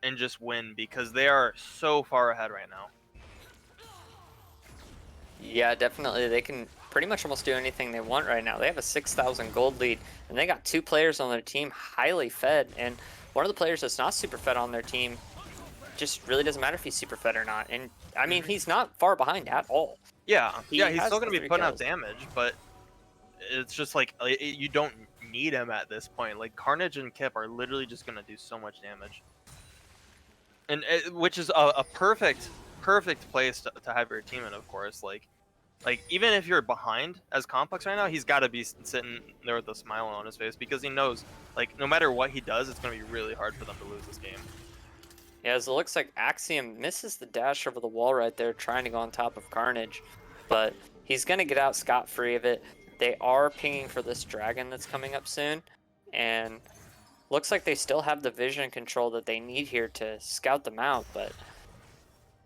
and just win because they are so far ahead right now. Yeah, definitely. They can pretty much almost do anything they want right now. They have a 6,000 gold lead, and they got 2 players on their team highly fed. And one of the players that's not super fed on their team just really doesn't matter if he's super fed or not. And I mean, Hmm. he's not far behind at all. Yeah, yeah, He he's has still the gonna be 3 putting out kills. damage, but it's just like you don't need him at this point. Like Carnage and Kip are literally just gonna do so much damage, and which is a perfect place to have your team in, of course. Like even if you're behind as Complex right now, he's got to be sitting there with a smile on his face because he knows, like, no matter what he does, it's gonna be really hard for them to lose this game. Yeah, as it looks like Axiom misses the dash over the wall right there, trying to go on top of Carnage. But he's going to get out scot-free of it. They are pinging for this dragon that's coming up soon. And looks like they still have the vision control that they need here to scout them out, but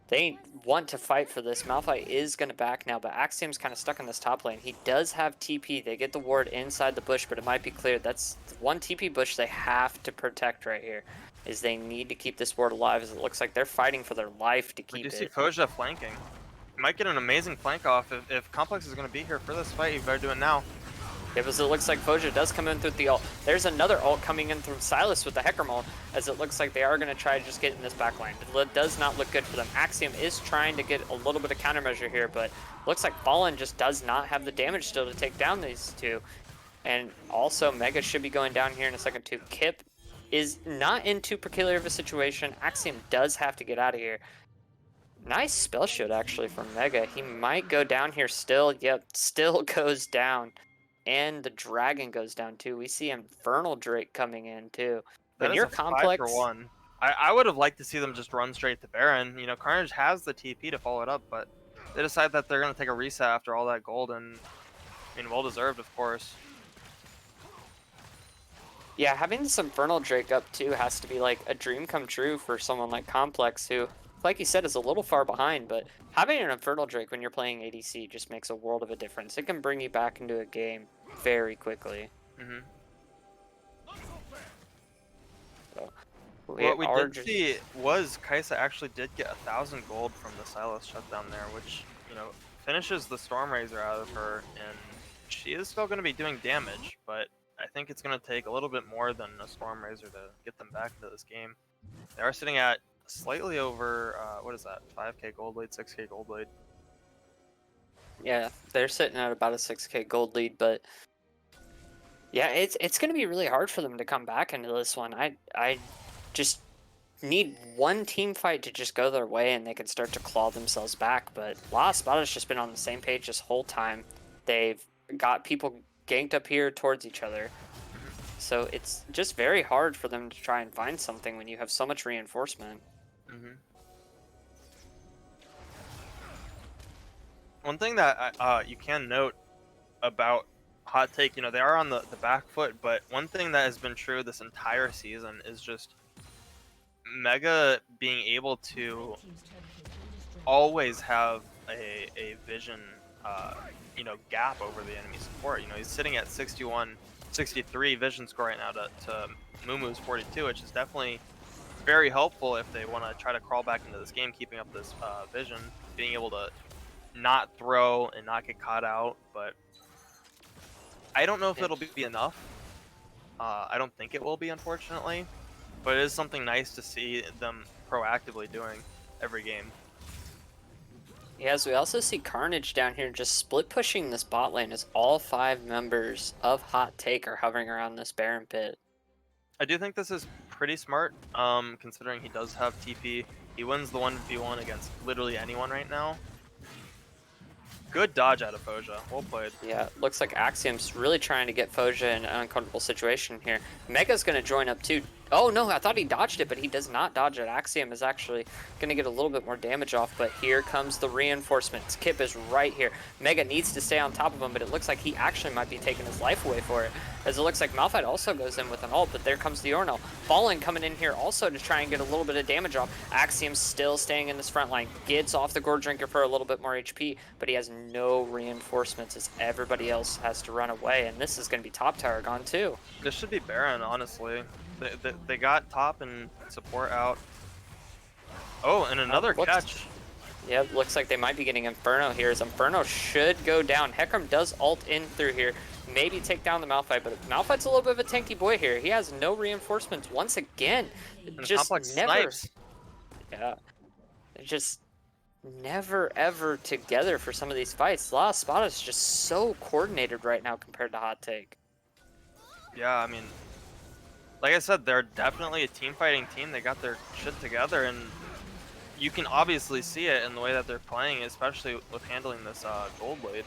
they want to fight for this. Malphite is going to back now, but Axiom's kind of stuck in this top lane. He does have TP. They get the ward inside the bush, but it might be clear. That's one TP bush they have to protect right here, is they need to keep this ward alive, as it looks like they're fighting for their life to We do keep see it. Foja flanking. Might get an amazing flank off if Complex is gonna be here for this fight. You better do it now. It looks like Foja does come in through the ult. There's another ult coming in from Silas with the Hecarim ult, as it looks like they are going to try to just get in this backline. It does not look good for them. Axiom is trying to get a little bit of countermeasure here, but looks like Fallen just does not have the damage still to take down these two. And also, Mega should be going down here in a second too. Kip is not in too peculiar of a situation. Axiom does have to get out of here. Nice spell shield actually from Mega. He might go down here still. Yep, still goes down. And the dragon goes down too. We see Infernal Drake coming in too. That When is you're a 5 for complex, 1. I would have liked to see them just run straight to Baron. You know, Carnage has the TP to follow it up, but they decide that they're gonna take a reset after all that gold, and I mean, well deserved, of course. yeah, having this Infernal Drake up too has to be like a dream come true for someone like Complex who, like you said, is a little far behind, but having an Infernal Drake when you're playing ADC just makes a world of a difference. It can bring you back into a game very quickly. Hmm. So we What we are did just see was Kaisa actually did get 1,000 gold from the Silas shutdown there, which, you know, finishes the Stormrazor out of her, and she is still going to be doing damage, but I think it's going to take a little bit more than a Stormrazor to get them back into this game. They are sitting at slightly over, what is that, 5k gold lead, 6k gold lead. yeah, they're sitting at about a 6K gold lead, but yeah, it's going to be really hard for them to come back into this one. I just need one team fight to just go their way and they can start to claw themselves back. But La Espada's just been on the same page this whole time. They've got people ganked up here towards each other. So it's just very hard for them to try and find something when you have so much reinforcement. Hmm. One thing that you can note about Hot Take, you know, they are on the back foot, but one thing that has been true this entire season is just Mega being able to always have a vision, you know, gap over the enemy support. You know, he's sitting at 61, 63 vision score right now to Mumu's 42, which is definitely very helpful if they want to try to crawl back into this game, keeping up this vision, being able to not throw and not get caught out. But I don't know if Yeah. it'll be enough. I don't think it will be, unfortunately, but it is something nice to see them proactively doing every game. Yes, we also see Carnage down here just split pushing this bot lane as all 5 members of Hot Take are hovering around this Baron pit. I do think this is pretty smart, considering he does have TP. He wins the 1v1 against literally anyone right now. Good dodge out of Foja. Well played. Yeah, looks like Axiom's really trying to get Foja in an uncomfortable situation here. Mega's going to join up too. Oh, no, I thought he dodged it, but he does not dodge it. Axiom is actually going to get a little bit more damage off, but here comes the reinforcements. Kip is right here. Mega needs to stay on top of him, but it looks like he actually might be taking his life away for it, as it looks like Malphite also goes in with an ult, but there comes the Ornel. Fallen coming in here also to try and get a little bit of damage off. Axiom still staying in this front line, gets off the Gore Drinker for a little bit more HP, but he has no reinforcements as everybody else has to run away, and this is going to be top tower gone too. This should be Baron, honestly. They got top and support out. Oh, and another catch. Yep, looks like they might be getting Inferno here, as Inferno should go down. Hecarim does ult in through here, maybe take down the Malphite, but Malphite's a little bit of a tanky boy here. He has no reinforcements once again. And Just complex never, snipes. yeah, just never ever together for some of these fights. La Espada is just so coordinated right now compared to Hot Take. Yeah, I mean, like I said, they're definitely a team fighting team. They got their shit together, and you can obviously see it in the way that they're playing, especially with handling this gold lead.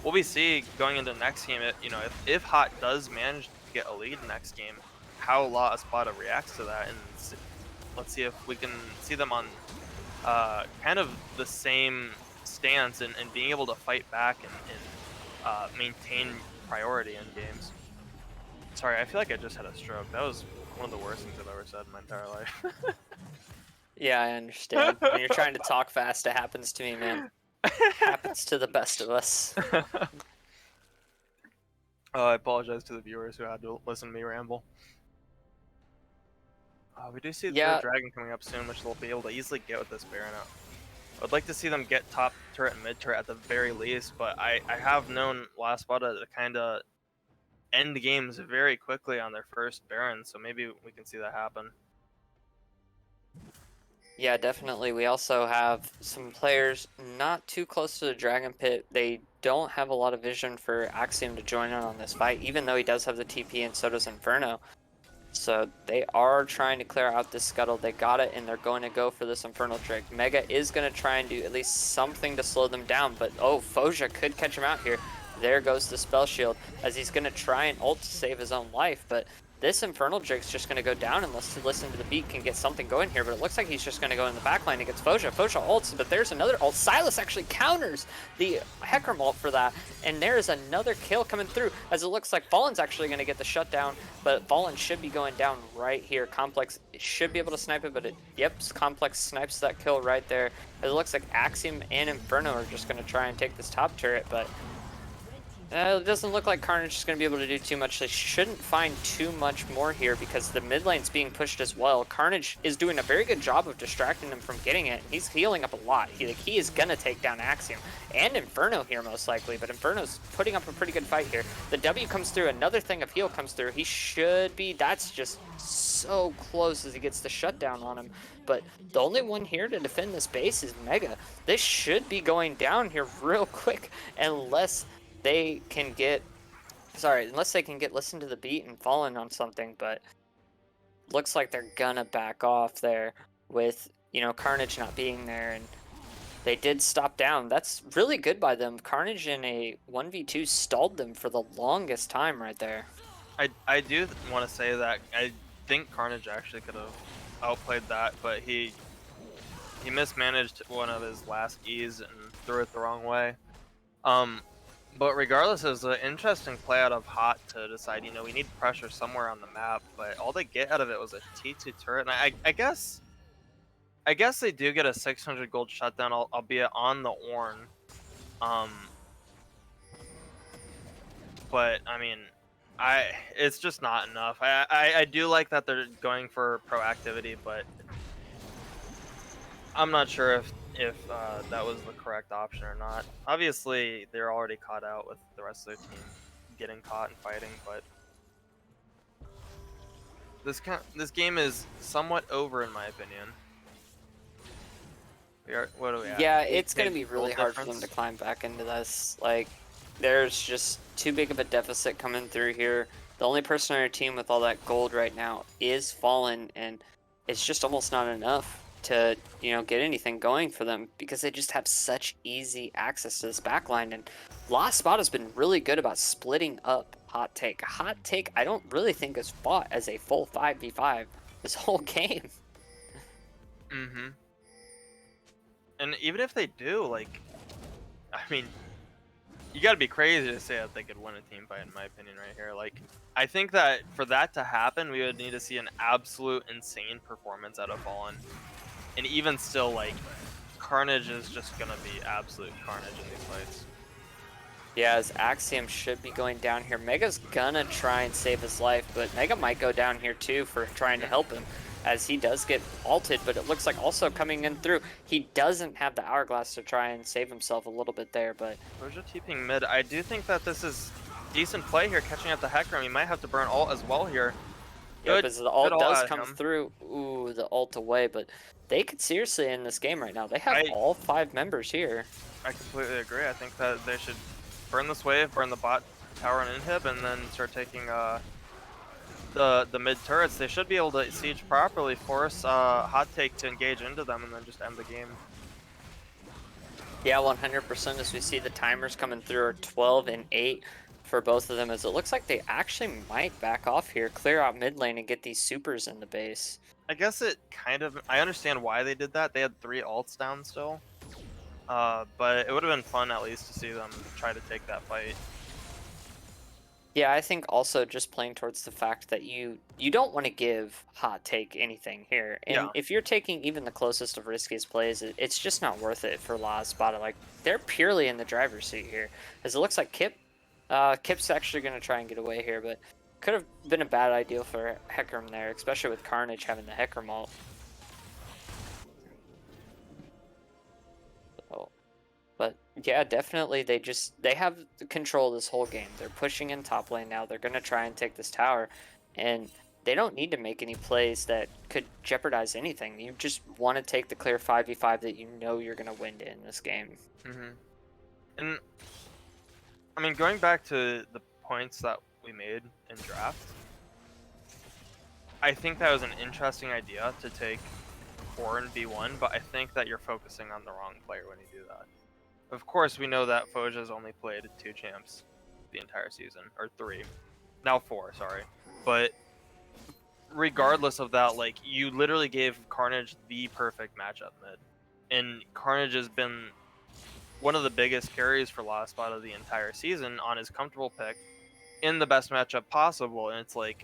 What we see going into the next game, you know, if Hot does manage to get a lead next game, how La Espada reacts to that, and let's see if we can see them on kind of the same stance and being able to fight back and maintain priority in games. Sorry, I feel like I just had a stroke. That was one of the worst things I've ever said in my entire life. Yeah, I understand. When you're trying to talk fast, it happens to me, man. Happens to the best of us. I apologize to the viewers who had to listen to me ramble. We do see the third dragon coming up soon, which they'll be able to easily get with this Baron out. I'd like to see them get top turret and mid turret at the very least, but I have known La Espada to kind of end games very quickly on their first Baron, so maybe we can see that happen. Yeah, definitely. We also have some players not too close to the Dragon Pit. They don't have a lot of vision for Axiom to join in on this fight, even though he does have the TP and so does Inferno. So they are trying to clear out this scuttle. They got it, and they're going to go for this Infernal Drake. Mega is going to try and do at least something to slow them down, but oh, Foja could catch him out here. There goes the Spell Shield, as he's going to try and ult to save his own life, but this Infernal Drake's just going to go down unless he listen to the beat can get something going here, but it looks like he's just going to go in the backline against Foja. Foja ults, but there's another ult. Silas actually counters the Hecarim ult for that, and there is another kill coming through, as it looks like Fallen's actually going to get the shutdown, but Fallen should be going down right here. Complex should be able to snipe it, but yep, Complex snipes that kill right there. It looks like Axiom and Inferno are just going to try and take this top turret, but it doesn't look like Carnage is going to be able to do too much. They shouldn't find too much more here because the mid lane's being pushed as well. Carnage is doing a very good job of distracting him from getting it. He's healing up a lot. He is going to take down Axiom and Inferno here most likely, but Inferno's putting up a pretty good fight here. The W comes through. Another thing of heal comes through. He should be... That's just so close as he gets the shutdown on him. But the only one here to defend this base is Mega. This should be going down here real quick unless they can get listen to the beat and fallen on something, but looks like they're gonna back off there with, you know, Carnage not being there, and they did stop down. That's really good by them. Carnage in a 1v2 stalled them for the longest time right there. I do want to say that I think Carnage actually could have outplayed that, but he mismanaged one of his last E's and threw it the wrong way. But regardless, it was an interesting play out of Hot to decide, you know, we need pressure somewhere on the map, but all they get out of it was a T2 turret, and I guess they do get a 600 gold shutdown, albeit on the Ornn. But I mean, it's just not enough. I do like that they're going for proactivity, but I'm not sure if that was the correct option or not. Obviously, they're already caught out with the rest of their team getting caught and fighting, but this game is somewhat over in my opinion. What are we at? Yeah, it's going to be really hard for them to climb back into this. Like, there's just too big of a deficit coming through here. The only person on our team with all that gold right now is Fallen, and it's just almost not enough to, you know, get anything going for them because they just have such easy access to this backline. And La Espada's been really good about splitting up Hot Take. Hot Take, I don't really think is fought as a full 5v5. this whole game. Mm-hmm. And even if they do, like, I mean, you got to be crazy to say that they could win a team fight, in my opinion, right here. Like, I think that for that to happen, we would need to see an absolute insane performance out of Fallen. And even still, like, Carnage is just gonna be absolute carnage in these fights. Yeah, as Axiom should be going down here. Mega's gonna try and save his life, but Mega might go down here too for trying to Mhm. help him, as he does get ulted, but it looks like also coming in through. He doesn't have the Hourglass to try and save himself a little bit there, but Roja TPing mid. I do think that this is decent play here, catching out the Hecarim. He might have to burn ult as well here. yep, Good, as the good ult ult does out of come him. through, ooh, the ult away, but they could seriously end this game right now. They have I all 5 members here. I completely agree. I think that they should burn this wave, burn the bot tower and inhib, and then start taking the mid turrets. They should be able to siege properly, force hot take to engage into them, and then just end the game. Yeah, 100% as we see the timers coming through are 12 and 8 for both of them, as it looks like they actually might back off here, clear out mid lane and get these supers in the base. I guess it kind of. I understand why they did that. They had 3 ults down still. But it would have been fun at least to see them try to take that fight. Yeah, I think also just playing towards the fact that you don't want to give hot take anything here. And Yeah. if you're taking even the closest of riskiest plays, it's just not worth it for La Espada. Like they're purely in the driver's seat here. As it looks like Kip's actually gonna try and get away here, but could have been a bad idea for Hecarim there, especially with Carnage having the Hecarim ult. So, but yeah, definitely they have the control this whole game. They're pushing in top lane now. They're gonna try and take this tower, and they don't need to make any plays that could jeopardize anything. You just want to take the clear 5v5 that you know you're gonna win in this game. Hmm. And I mean, going back to the points that we made in draft, I think that was an interesting idea to take 4 and B1, but I think that you're focusing on the wrong player when you do that. Of course, we know that Foja's only played 2 champs the entire season, or 3. Now 4, sorry. But regardless of that, like, you literally gave Carnage the perfect matchup mid. And Carnage has been one of the biggest carries for La Espada the entire season on his comfortable pick in the best matchup possible. And it's like,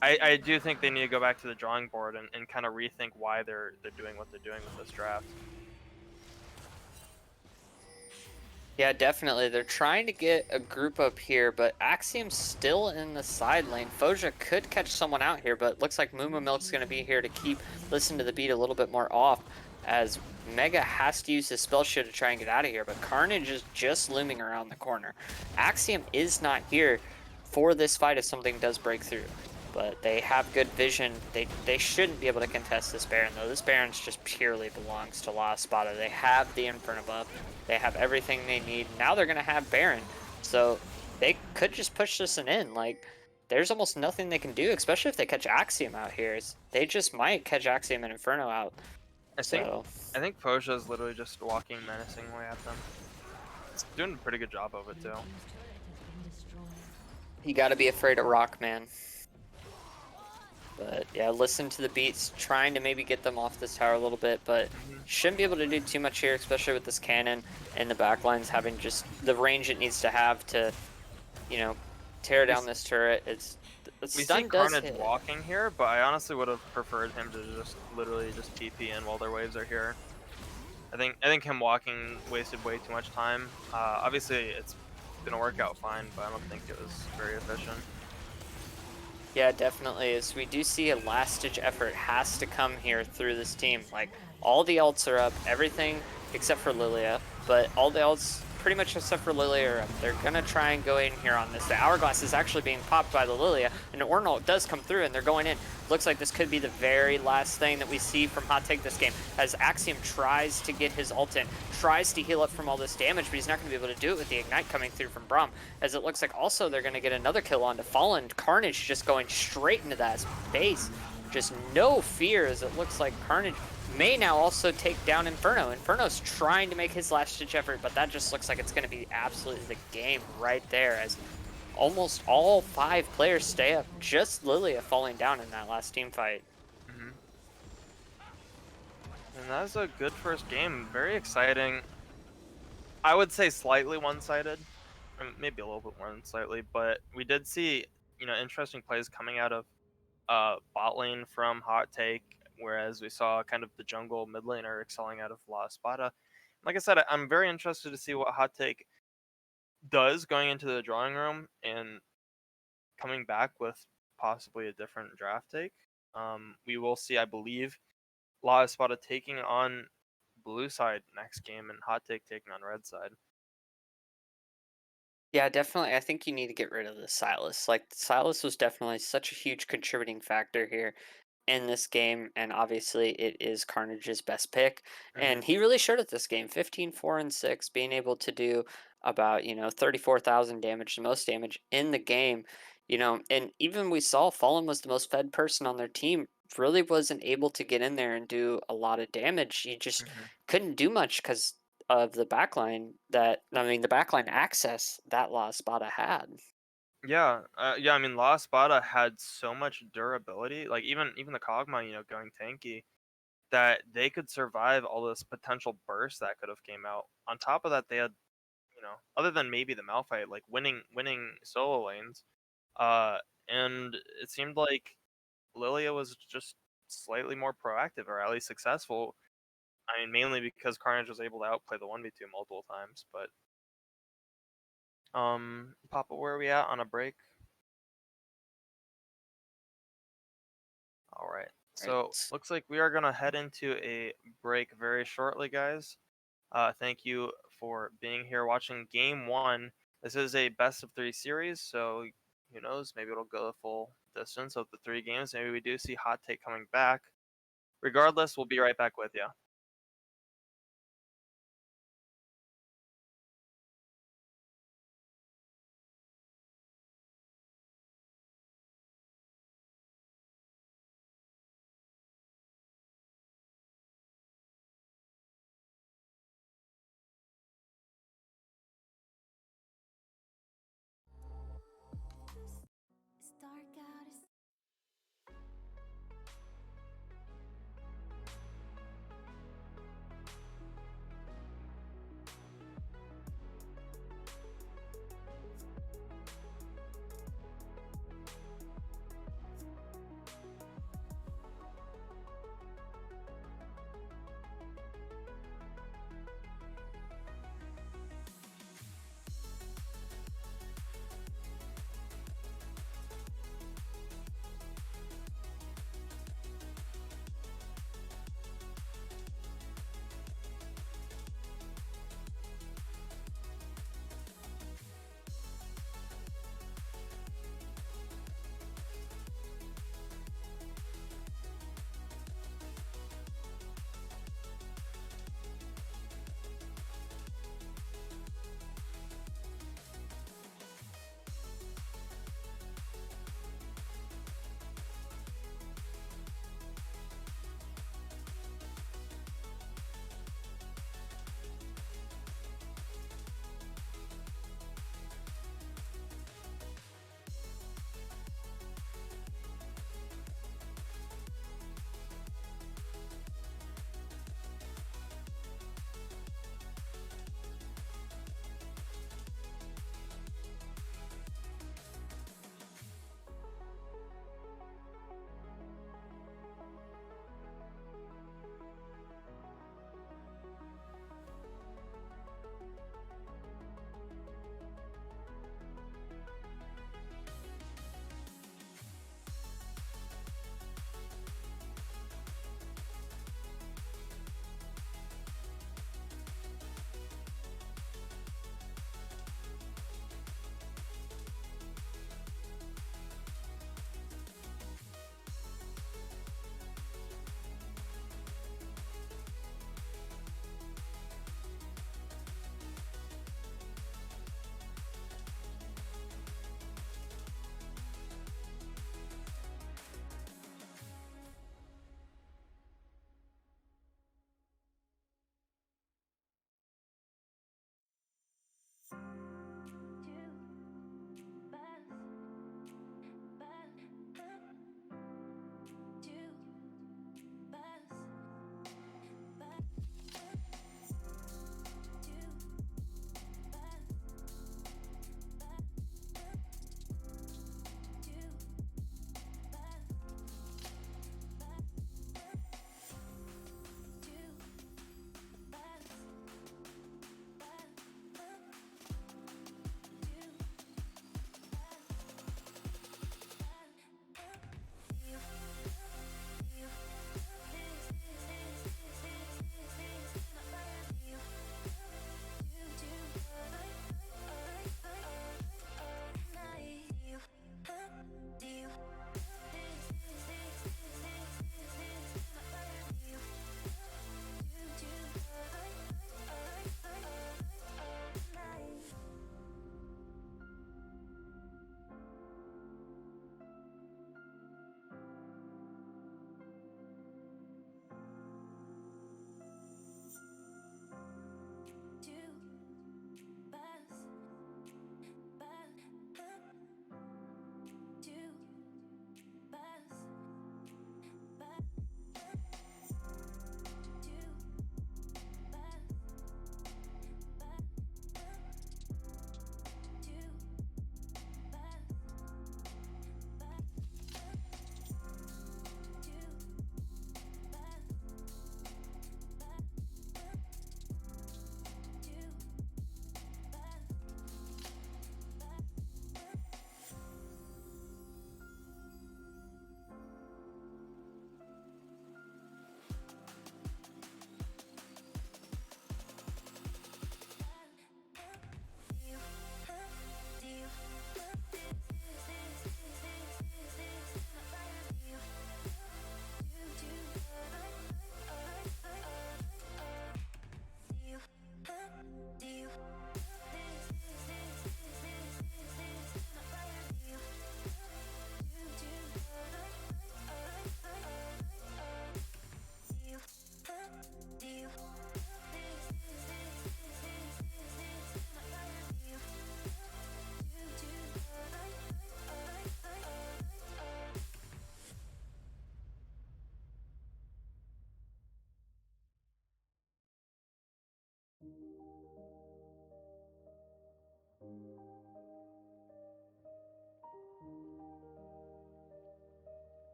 I do think they need to go back to the drawing board and kind of rethink why they're doing what they're doing with this draft. Yeah, definitely. They're trying to get a group up here, but Axiom's still in the side lane. Foja could catch someone out here, but looks like Moo Milk's going to be here to listen to the beat a little bit more off, as Mega has to use his spell shield to try and get out of here, but Carnage is just looming around the corner. Axiom is not here for this fight if something does break through, but they have good vision. They shouldn't be able to contest this Baron, though. This Baron's just purely belongs to La Espada. They have the Inferno buff. They have everything they need. Now they're going to have Baron. So they could just push this one in. Like, there's almost nothing they can do, especially if they catch Axiom out here. They just might catch Axiom and Inferno out. I think So I think Foja is literally just walking menacingly at them. It's doing a pretty good job of it too. you got to be afraid of Rock, man. But yeah, listen to the beats, trying to maybe get them off this tower a little bit, but shouldn't be able to do too much here, especially with this cannon and the backlines having just the range it needs to have to, you know, tear down this turret. The We see stun does Carnage hit. walking here, but I honestly would have preferred him to just literally just TP in while their waves are here. I think him walking wasted way too much time. Obviously, it's gonna work out fine, but I don't think it was very efficient. Yeah, definitely. As we do see a last-ditch effort has to come here through this team. Like, all the ults are up, everything except for Lilia, but all the ults, pretty much except for Lilia, are up. They're gonna try and go in here on this. The Hourglass is actually being popped by the Lilia, and the Ornal does come through, and they're going in. Looks like this could be the very last thing that we see from Hot Take this game, as Axiom tries to get his ult in, tries to heal up from all this damage, but he's not going to be able to do it with the Ignite coming through from Braum, as it looks like also they're going to get another kill onto Fallen. Carnage just going straight into that base. Just no fear, as it looks like Carnage may now also take down Inferno. Inferno's trying to make his last-ditch effort, but that just looks like it's going to be absolutely the game right there, as almost all 5 players stay up. Just Lilia falling down in that last team fight. And that's a good first game. Very exciting. I would say slightly one-sided, maybe a little bit more than slightly, but we did see, interesting plays coming out of bot lane from Hot Take, whereas we saw kind of the jungle mid laner excelling out of La Espada. Like I said, I'm very interested to see what Hot Take does going into the drawing room and coming back with possibly a different draft take. We will see, I believe, La Espada taking on blue side next game and Hot Take taking on red side. Yeah, definitely. I think you need to get rid of the Silas. Like Silas was definitely such a huge contributing factor here in this game, and obviously it is Carnage's best pick. Hmm. And he really showed it this game. 15, 4, and 6, being able to do about, 34,000 damage, the most damage in the game. And even we saw Fallen was the most fed person on their team, really wasn't able to get in there and do a lot of damage. He just Hmm. couldn't do much because of the backline the backline access that La Espada had. Yeah, yeah. I mean, La Espada had so much durability. Like even the Kog'Maw, going tanky, that they could survive all this potential burst that could have came out. On top of that, they had, other than maybe the Malphite, like winning solo lanes. Uh, and it seemed like Lilia was just slightly more proactive, or at least successful. I mean, mainly because Carnage was able to outplay the 1v2 multiple times. But Papa, where are we at on a break? All right. So Right. looks like we are gonna head into a break very shortly, guys. Thank you for being here watching game one. This is a best of three series, so who knows? Maybe it'll go the full distance of the three games. Maybe we do see Hot Take coming back. Regardless, we'll be right back with you. It's dark out.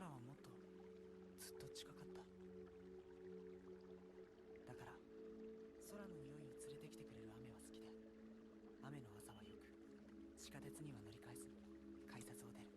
空はもっとずっと近かった。だから空の匂いを連れてきてくれる雨は好きで、雨の朝はよく地下鉄には乗り換えずに改札を出る。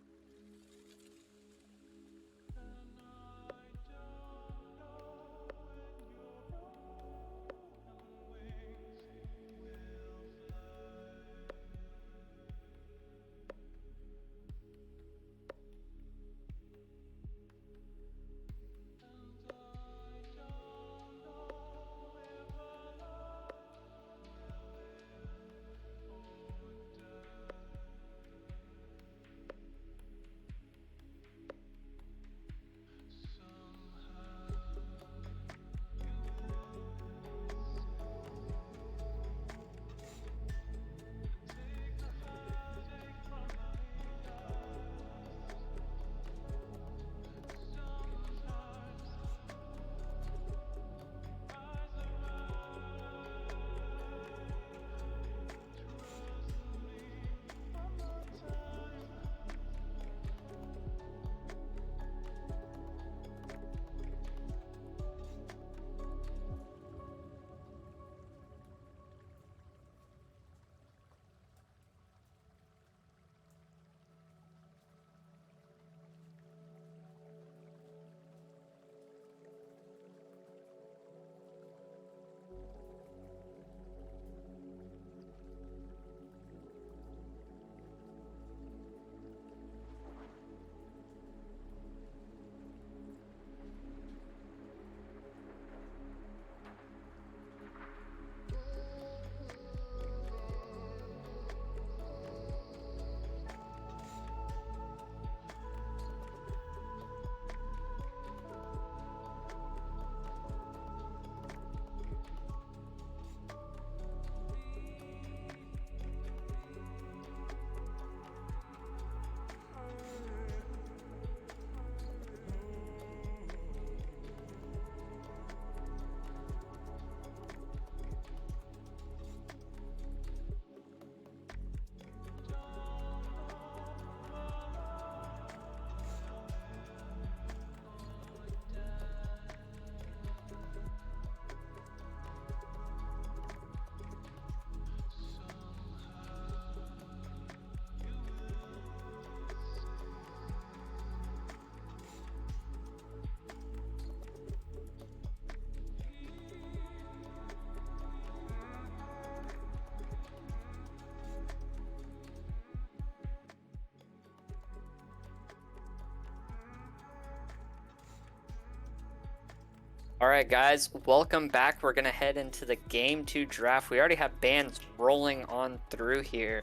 All right, guys, welcome back. We're going to head into the Game 2 draft. We already have bans rolling on through here.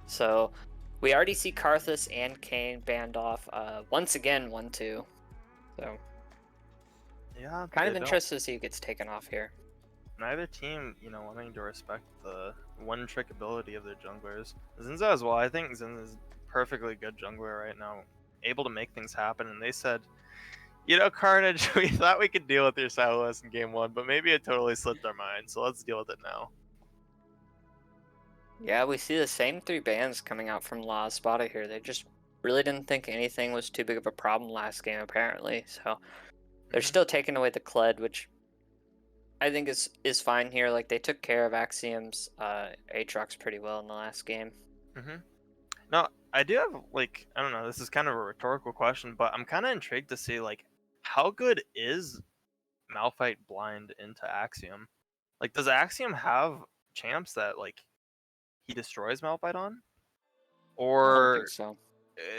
So we already see Karthus and Kane banned off. Once again, 1-2. So Yeah, kind they of don't- interested to see who gets taken off here. Neither team, wanting to respect the one-trick ability of their junglers. Zinza as well. I think Zinza's a perfectly good jungler right now, able to make things happen. And they said, Carnage, we thought we could deal with your Silas in game 1, but maybe it totally slipped our mind, so let's deal with it now. Yeah, we see the same 3 bans coming out from La Espada here. They just really didn't think anything was too big of a problem last game, apparently. So they're still taking away the Kled, which I think is fine here. Like, they took care of Axiom's Aatrox pretty well in the last game. Now, I do have, I don't know, this is kind of a rhetorical question, but I'm kind of intrigued to see, how good is Malphite blind into Axiom? Does Axiom have champs that, he destroys Malphite on? I don't Or think so.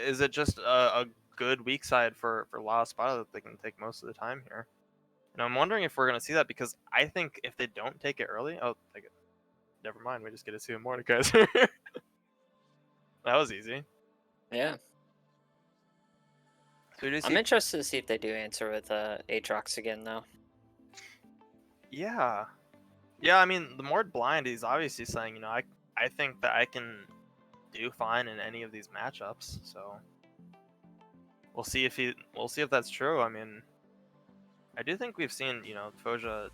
is it just a good weak side for La Espada that they can take most of the time here? And I'm wondering if we're going to see that, because I think if they don't take it early... Oh, never mind, we just get to see a Mordekaiser. That was easy. Yeah. So we just I'm see... interested to see if they do answer with Aatrox again, though. Yeah. Yeah, I mean, the Mord blind, he's obviously saying, I think that I can do fine in any of these matchups, so we'll see if that's true. I mean, I do think we've seen, Foja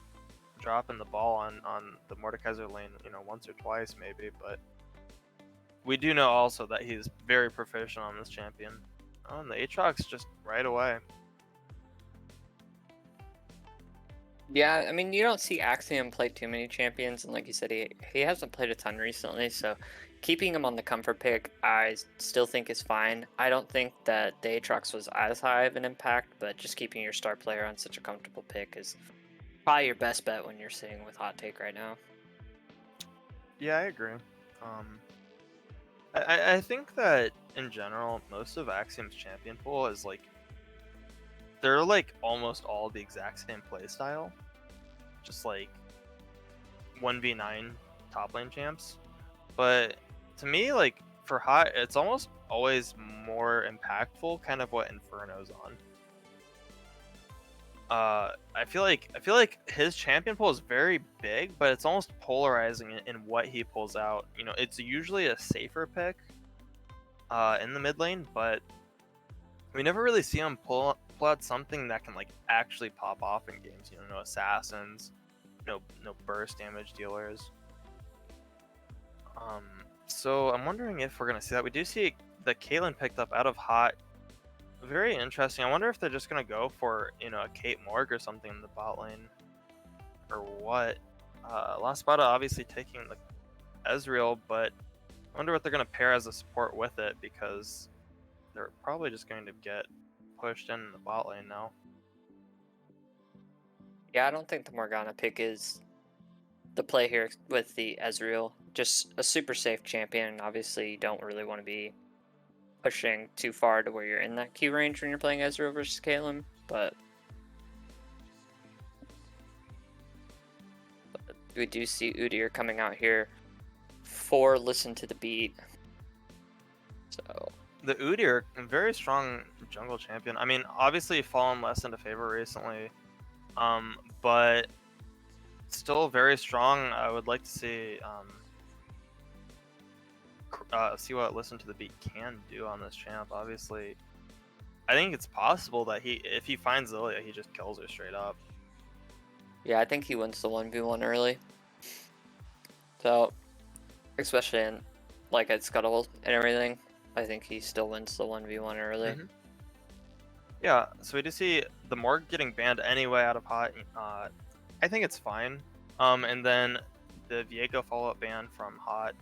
dropping the ball on the Mordekaiser lane, once or twice maybe, but we do know also that he's very proficient on this champion. Oh, and the Aatrox just right away. Yeah, I mean, you don't see Axiom play too many champions, and like you said, he hasn't played a ton recently, so keeping him on the comfort pick, I still think is fine. I don't think that the Aatrox was as high of an impact, but just keeping your star player on such a comfortable pick is probably your best bet when you're sitting with Hot Take right now. Yeah, I agree. I think that in general, most of Axiom's champion pool is like they're like almost all the exact same play style, just like 1v9 top lane champs. But to me, like for Hot, it's almost always more impactful, kind of what Inferno's on. I feel like his champion pool is very big, but it's almost polarizing in what he pulls out. You know, it's usually a safer pick in the mid lane, but we never really see him pull out something that can like actually pop off in games. You know, no assassins, no burst damage dealers. So I'm wondering if we're gonna see that. We do see the Caitlyn picked up out of Hot. Very interesting. I wonder if they're just gonna go for, you know, a Kate Morg or something in the bot lane, or what. La Espada obviously taking the Ezreal, but I wonder what they're gonna pair as a support with it, because they're probably just going to get pushed in the bot lane now. Yeah, I don't think the Morgana pick is the play here with the Ezreal. Just a super safe champion, and obviously you don't really want to be pushing too far to where you're in that Q range when you're playing Ezreal versus Caitlyn, but we do see Udyr coming out here for Listen to the Beat. So The Udyr, very strong jungle champion. I mean, obviously fallen less into favor recently, but still very strong. I would like to see see what Listen to the Beat can do on this champ. Obviously, I think it's possible that if he finds Lilia, he just kills her straight up. yeah, I think he wins the 1v1 early. So, especially in like at Scuttle and everything, I think he still wins the 1v1 early. Mhm. Yeah, so we do see the Morg getting banned anyway out of Hot. I think it's fine. And then the Viego follow-up ban from Hot.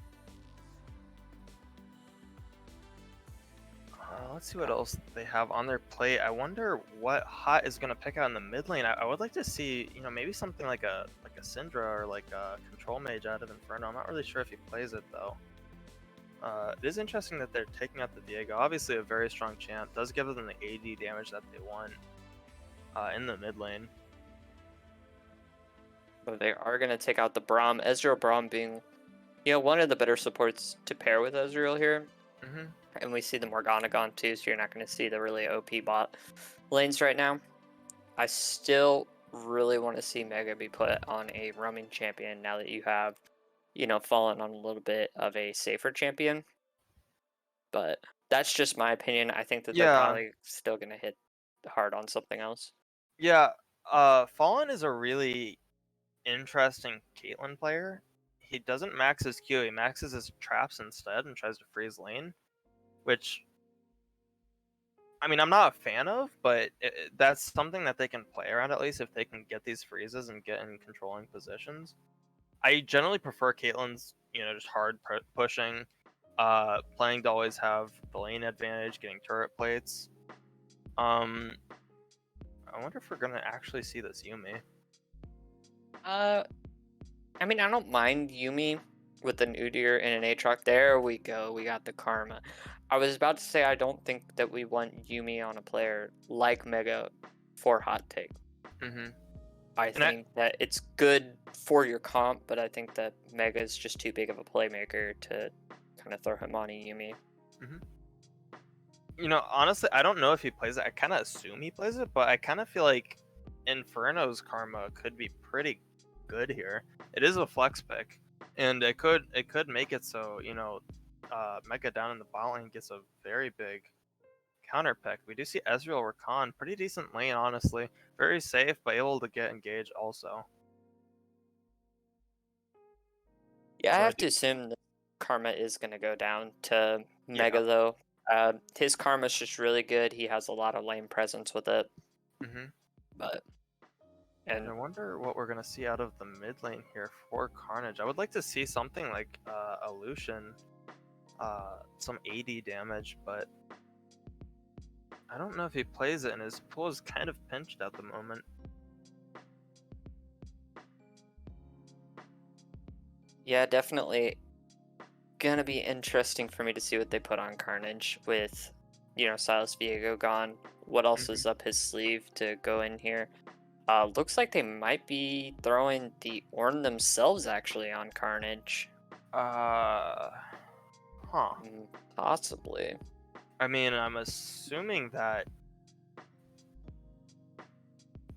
Let's see what else they have on their plate. I wonder what Hot is gonna pick out in the mid lane. I would like to see, you know, maybe something like a Syndra or like a Control Mage out of Inferno. I'm not really sure if he plays it though. It is interesting that they're taking out the Viego. Obviously, a very strong champ. Does give them the AD damage that they want in the mid lane. But they are going to take out the Braum. Ezreal Braum being, you know, one of the better supports to pair with Ezreal here. Mm-hmm. And we see the Morgana gone too, so you're not going to see the really OP bot lanes right now. I still really want to see Mega be put on a roaming champion now that you have, you know, fallen on a little bit of a safer champion. But that's just my opinion. I think that they're Yeah. probably still going to hit hard on something else. Yeah. Fallen is a really interesting Caitlyn player. He doesn't max his Q, he maxes his traps instead and tries to freeze lane, which, I mean, I'm not a fan of, but that's something that they can play around, at least if they can get these freezes and get in controlling positions. I generally prefer Caitlyn's, you know, just hard pushing, playing to always have the lane advantage, getting turret plates. I wonder if we're gonna actually see this Yumi. I mean, I don't mind Yumi with an Udyr and an Aatrox. There we go. We got the karma. I was about to say I don't think that we want Yumi on a player like Mega for Hot Take. Mm-hmm. I think that it's good for your comp, but I think that Mega is just too big of a playmaker to kind of throw him on a Yumi. Mm-hmm. You know, honestly, I don't know if he plays it. I kind of assume he plays it, but I kind of feel like Inferno's karma could be pretty good here. It is a flex pick, and it could make it so, you know, Mega down in the bot lane gets a very big counter pick. We do see Ezreal Rakan, pretty decent lane, honestly, very safe, but able to get engaged also. Yeah, So I I have do- to assume that karma is going to go down to Yeah. Mega though. His karma's just really good. He has a lot of lane presence with it, Mm-hmm. but And and I wonder what we're gonna see out of the mid lane here for Carnage. I would like to see something like a Lucian, some AD damage, but I don't know if he plays it, and his pool is kind of pinched at the moment. yeah, definitely gonna be interesting for me to see what they put on Carnage with, Silas Viego gone. What else is up his sleeve to go in here? Looks like they might be throwing the Ornn themselves actually on Carnage. Uh, huh. Possibly. I mean, I'm assuming that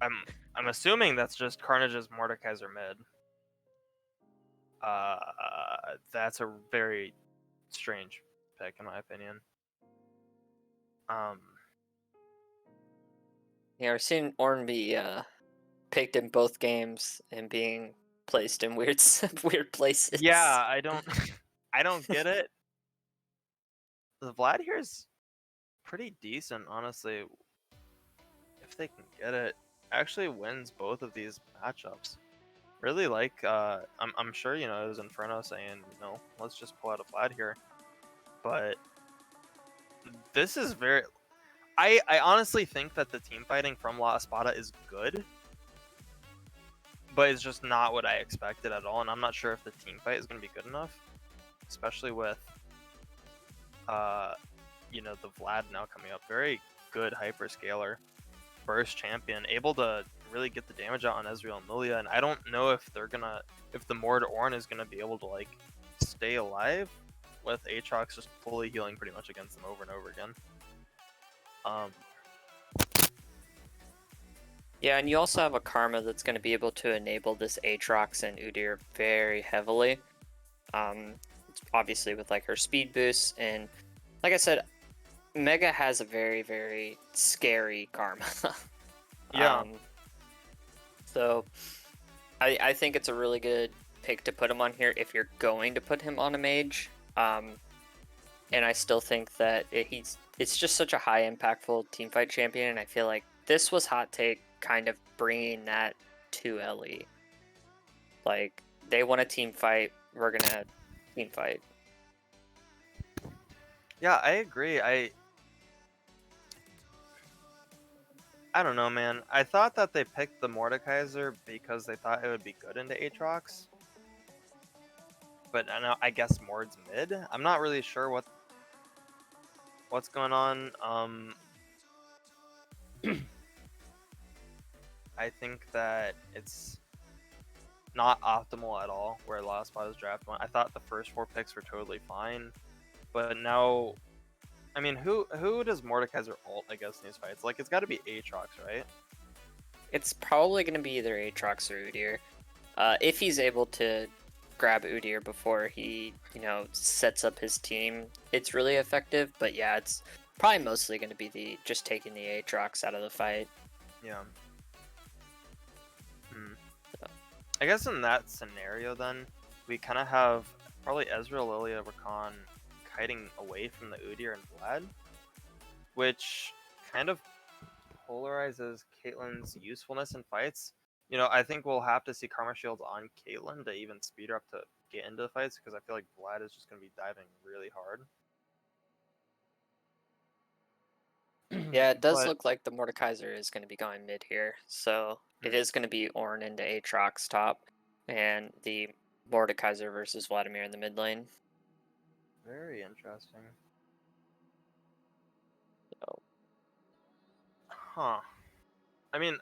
I'm assuming that's just Carnage's Mordekaiser mid. That's a very strange pick in my opinion. Um, Yeah, we're seeing Ornn be picked in both games and being placed in weird weird places. yeah, I don't I don't get it. The Vlad here is pretty decent, honestly. If they can get it, actually wins both of these matchups. Really like, I'm sure it was Inferno saying, let's just pull out a Vlad here, but this is very. I honestly think that the team fighting from La Espada is good, but it's just not what I expected at all, and I'm not sure if the team fight is going to be good enough, especially with, the Vlad now coming up. Very good hyperscaler, burst champion, able to really get the damage out on Ezreal and Lilia, and I don't know if if the Mord Ornn is gonna be able to stay alive with Aatrox just fully healing pretty much against them over and over again. Yeah, and you also have a Karma that's going to be able to enable this Aatrox and Udyr very heavily. Obviously with her speed boosts, and like I said, Mega has a very, very scary Karma. Yeah. So I think it's a really good pick to put him on here if you're going to put him on a mage. And I still think that it's just such a high impactful teamfight champion, and I feel like this was Hot Take kind of bringing that to LE. Like, they want a team fight, we're gonna team fight. Yeah, I agree. I don't know, man. I thought that they picked the Mordekaiser because they thought it would be good into Aatrox. But I guess Mord's mid. I'm not really sure what's going on. I think that it's not optimal at all where La Espada's draft went. I thought the first 4 picks were totally fine, but now, I mean, who does Mordekaiser ult against in these fights? It's got to be Aatrox, right? It's probably gonna be either Aatrox or Udyr. If he's able to grab Udyr before he, sets up his team, it's really effective. But yeah, it's probably mostly going to be just taking the Aatrox out of the fight. Yeah. I guess in that scenario, then we kind of have probably Ezreal, Lilia, Rakan kiting away from the Udyr and Vlad, which kind of polarizes Caitlyn's usefulness in fights. I think we'll have to see Karma Shields on Caitlyn to even speed her up to get into the fights, because I feel like Vlad is just going to be diving really hard. Yeah, it does But look like the Mordekaiser is going to be going mid here. So it is going to be Ornn into Aatrox top, and the Mordekaiser versus Vladimir in the mid lane. very interesting. So, Huh. I mean,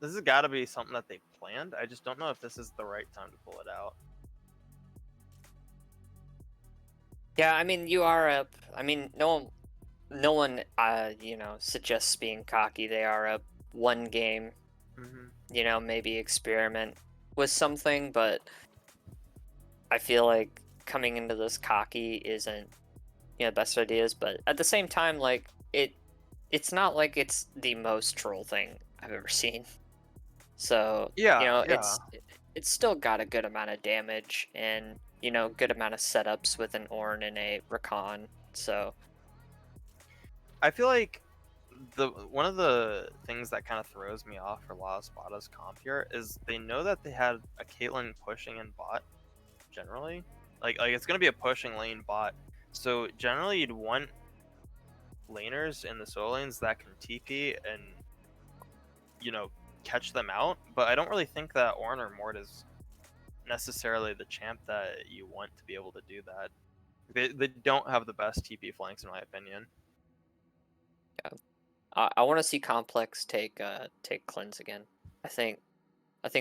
this has got to be something that they planned. I just don't know if this is the right time to pull it out. yeah, I mean, you are up. I mean, no one, suggests being cocky. They are up 1 game. Maybe experiment with something, but I feel like coming into this cocky isn't, the best ideas. But at the same time, it's not like it's the most troll thing I've ever seen. So, Yeah, it's still got a good amount of damage and, good amount of setups with an Ornn and a Rakan. So, I feel like the one of the things that kind of throws me off for La Espada's comp here is they know that they had a Caitlyn pushing in bot generally. Like it's gonna be a pushing lane bot. So generally you'd want laners in the solo lanes that can TP and catch them out. But I don't really think that Ornn or Mort is necessarily the champ that you want to be able to do that. They don't have the best TP flanks in my opinion. I want to see Complex take cleanse again. I think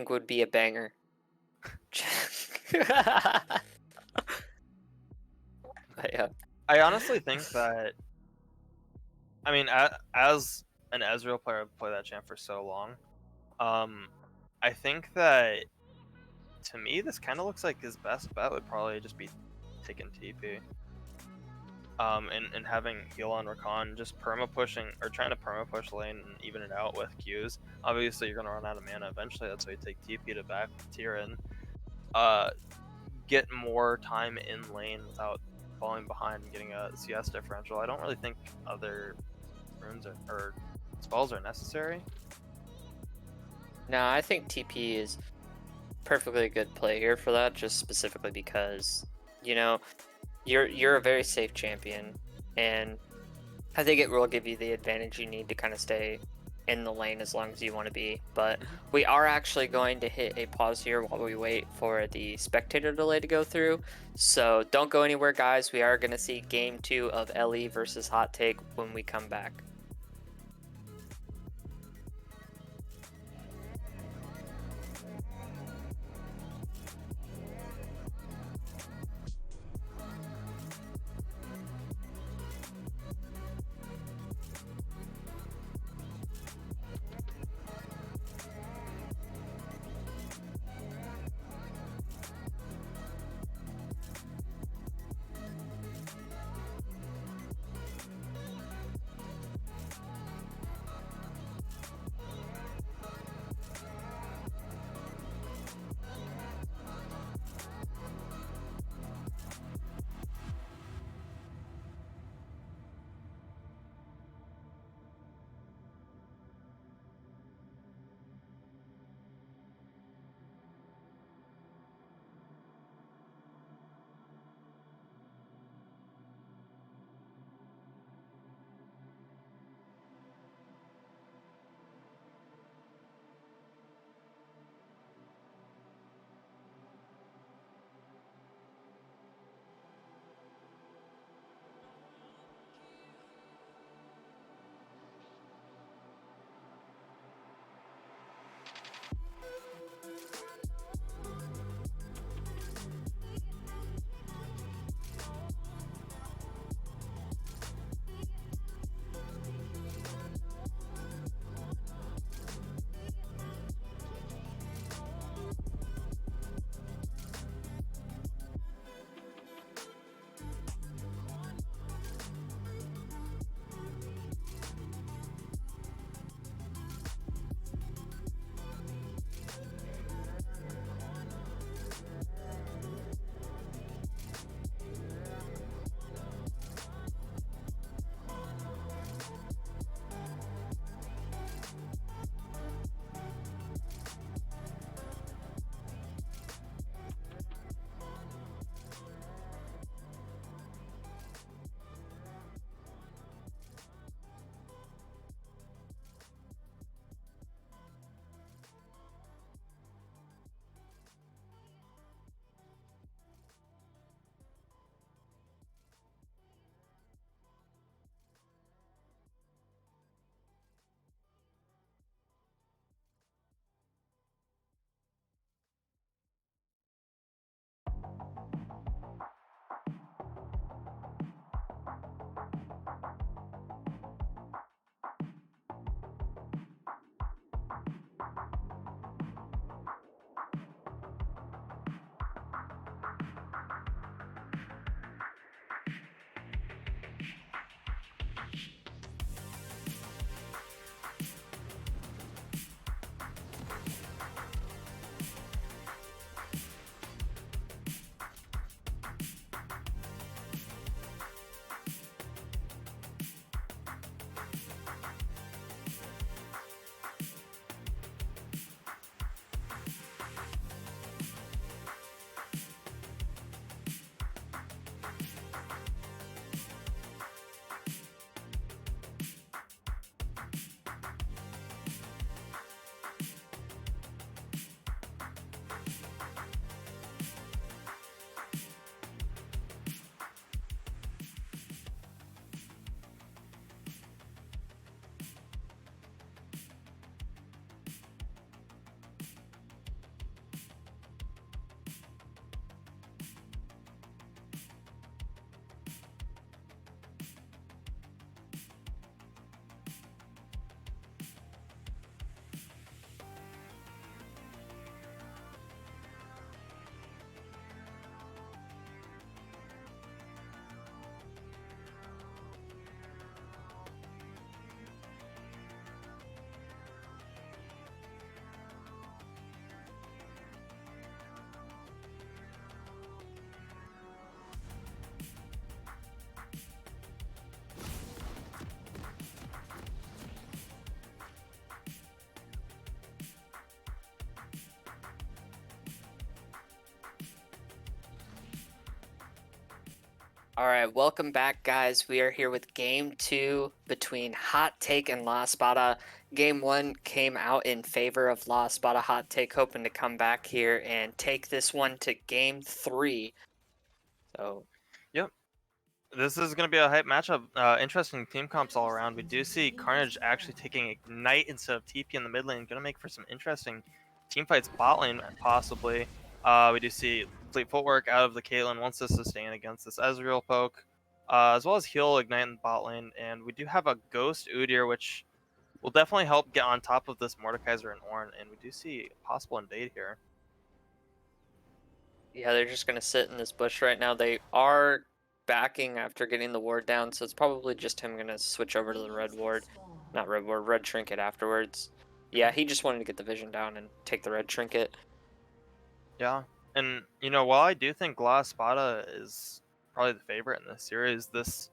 would be a banger. But yeah. I honestly think that I mean as an Ezreal player who played that champ for so long, I think that to me this kind of looks like his best bet would probably just be taking TP. And having heal on Rakan, just perma pushing or trying to perma push lane and even it out with Qs. Obviously, you're gonna run out of mana eventually. That's why you take TP to back tier and get more time in lane without falling behind and getting a CS differential. I don't really think other runes or spells are necessary. No, I think TP is perfectly good play here for that, just specifically because you're a very safe champion, and I think it will give you the advantage you need to kind of stay in the lane as long as you want to be. But we are actually going to hit a pause here while we wait for the spectator delay to go through. So don't go anywhere, guys. We are going to see game 2 of LE versus Hot Take when we come back. All right, welcome back, guys. We are here with game two between Hot Take and La Espada. Game one came out in favor of La Espada. Hot Take hoping to come back here and take this one to game three. So, Yep. This is going to be a hype matchup. Interesting team comps all around. We do see Carnage actually taking Ignite instead of TP in the mid lane. Going to make for some interesting team fights bot lane, possibly. We do see Fleet Footwork out of the Caitlyn, wants to sustain against this Ezreal poke, as well as heal Ignite in the bot lane. And we do have a Ghost Udyr, which will definitely help get on top of this Mordekaiser and Ornn. And we do see a possible invade here. yeah, they're just going to sit in this bush right now. They are backing after getting the ward down, so it's probably just him going to switch over to the red ward. Not red ward, red trinket afterwards. Yeah, he just wanted to get the vision down and take the red trinket. Yeah, and while I do think La Espada is probably the favorite in this series, this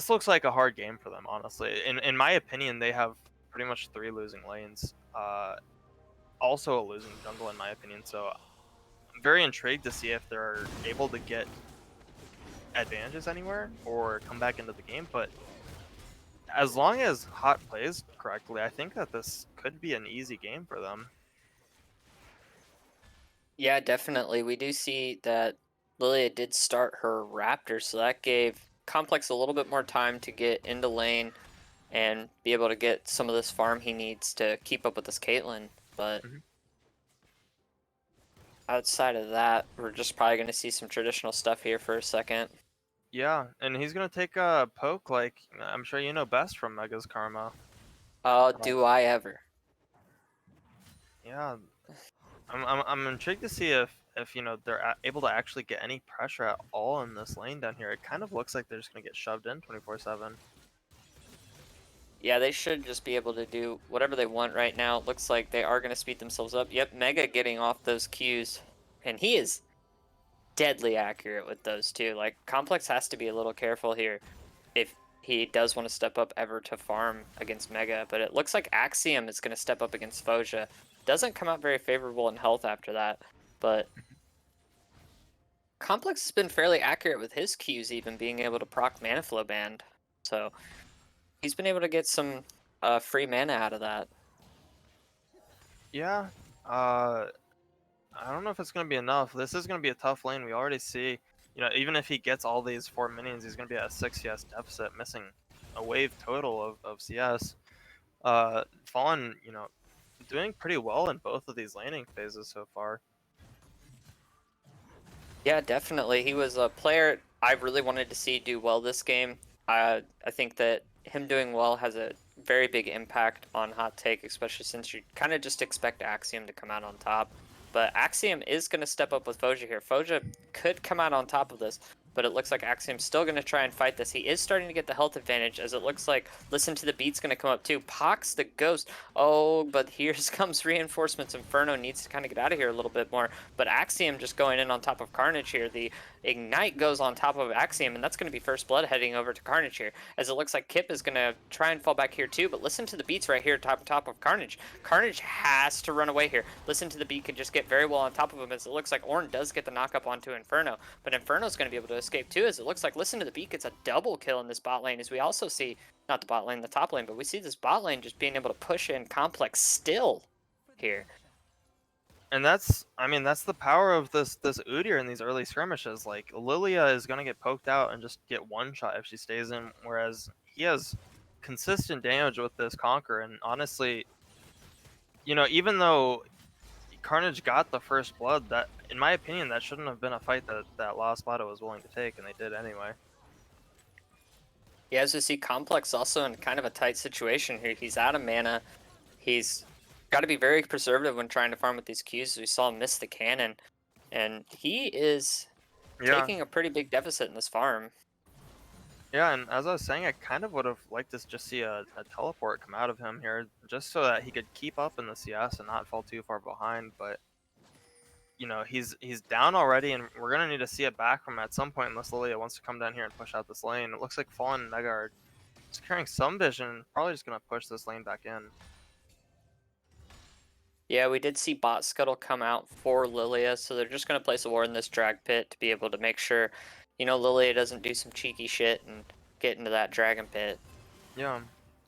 looks like a hard game for them, honestly. In my opinion, they have pretty much 3 losing lanes. Also a losing jungle, in my opinion. So I'm very intrigued to see if they're able to get advantages anywhere or come back into the game. But as long as Hot plays correctly, I think that this could be an easy game for them. Yeah, definitely. We do see that Lilia did start her Raptor, so that gave Complex a little bit more time to get into lane and be able to get some of this farm he needs to keep up with this Caitlyn. But Mhm. outside of that, we're just probably going to see some traditional stuff here for a second. Yeah, and he's gonna take a poke like I'm sure you know best from Mega's Karma. Oh, do I ever. Yeah, I'm intrigued to see if they're able to actually get any pressure at all in this lane down here. It kind of looks like they're just gonna get shoved in 24/7. Yeah, they should just be able to do whatever they want right now. It looks like they are going to speed themselves up. Yep, Mega getting off those Qs. And he is deadly accurate with those too. Like, Complex has to be a little careful here if he does want to step up ever to farm against Mega. But it looks like Axiom is going to step up against Foja. Doesn't come out very favorable in health after that. But Complex has been fairly accurate with his Qs, even being able to proc Mana Flow Band. So he's been able to get some free mana out of that. Yeah, I don't know if it's gonna be enough. This is gonna be a tough lane. We already see, even if he gets all these 4 minions, he's gonna be at a 6 CS deficit, missing a wave total of CS. Fallen, doing pretty well in both of these laning phases so far. Yeah, definitely. He was a player I really wanted to see do well this game. I think that him doing well has a very big impact on Hot Take, especially since you kind of just expect Axiom to come out on top. But Axiom is going to step up with Foja here. Foja could come out on top of this, but it looks like Axiom's still going to try and fight this. He is starting to get the health advantage, as it looks like Listen to the Beat's going to come up too. Pox the Ghost. Oh, but here comes reinforcements. Inferno needs to kind of get out of here a little bit more. But Axiom just going in on top of Carnage here. The Ignite goes on top of Axiom, and that's going to be First Blood heading over to Carnage here. As it looks like Kip is going to try and fall back here too, but Listen to the Beats right here top of Carnage. Carnage has to run away here. Listen to the Beat can just get very well on top of him, as it looks like Ornn does get the knockup onto Inferno, but Inferno's going to be able to escape too, as it looks like Listen to the Beat gets a double kill in this bot lane, as we also see, not the bot lane, the top lane, but we see this bot lane just being able to push in Complex still here. And that's the power of this Udyr in these early skirmishes. Like Lilia is gonna get poked out and just get one shot if she stays in, whereas he has consistent damage with this Conquer. And honestly, even though Carnage got the first blood, that in my opinion that shouldn't have been a fight that La Espada was willing to take, and they did anyway. Yeah, as we see Complex also in kind of a tight situation here. He's out of mana. He's got to be very preservative when trying to farm with these Qs. We saw him miss the cannon, and he is Yeah, taking a pretty big deficit in this farm. yeah, and as I was saying, I kind of would have liked to just see a teleport come out of him here, just so that he could keep up in the CS and not fall too far behind. But he's down already, and we're gonna need to see it back from him at some point unless Lilia wants to come down here and push out this lane. It looks like Fallen and Mega are securing some vision, probably just gonna push this lane back in. Yeah, we did see Bot Scuttle come out for Lilia, so they're just going to place a ward in this drag pit to be able to make sure Lilia doesn't do some cheeky shit and get into that dragon pit. Yeah,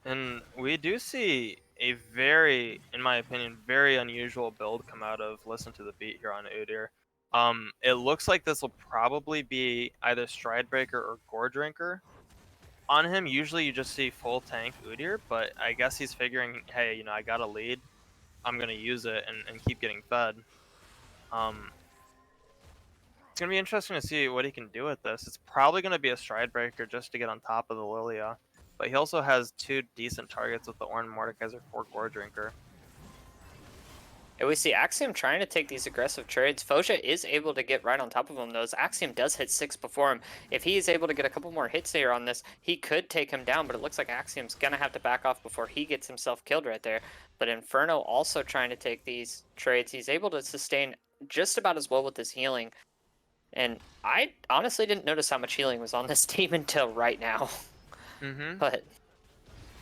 and we do see a very, in my opinion, very unusual build come out of Listen to the Beat here on Udyr. It looks like this will probably be either Stridebreaker or Gore Drinker. On him, usually you just see full tank Udyr, but I guess he's figuring, hey, I got a lead, I'm gonna use it and keep getting fed. It's gonna be interesting to see what he can do with this. It's probably gonna be a Stridebreaker just to get on top of the Lilia, but he also has two decent targets with the Ornn Mordekaiser for Gore Drinker. And we see Axiom trying to take these aggressive trades. Foja is able to get right on top of him, though. As Axiom does hit 6 before him. If he is able to get a couple more hits here on this, he could take him down, but it looks like Axiom's going to have to back off before he gets himself killed right there. But Inferno also trying to take these trades. He's able to sustain just about as well with his healing. And I honestly didn't notice how much healing was on this team until right now. But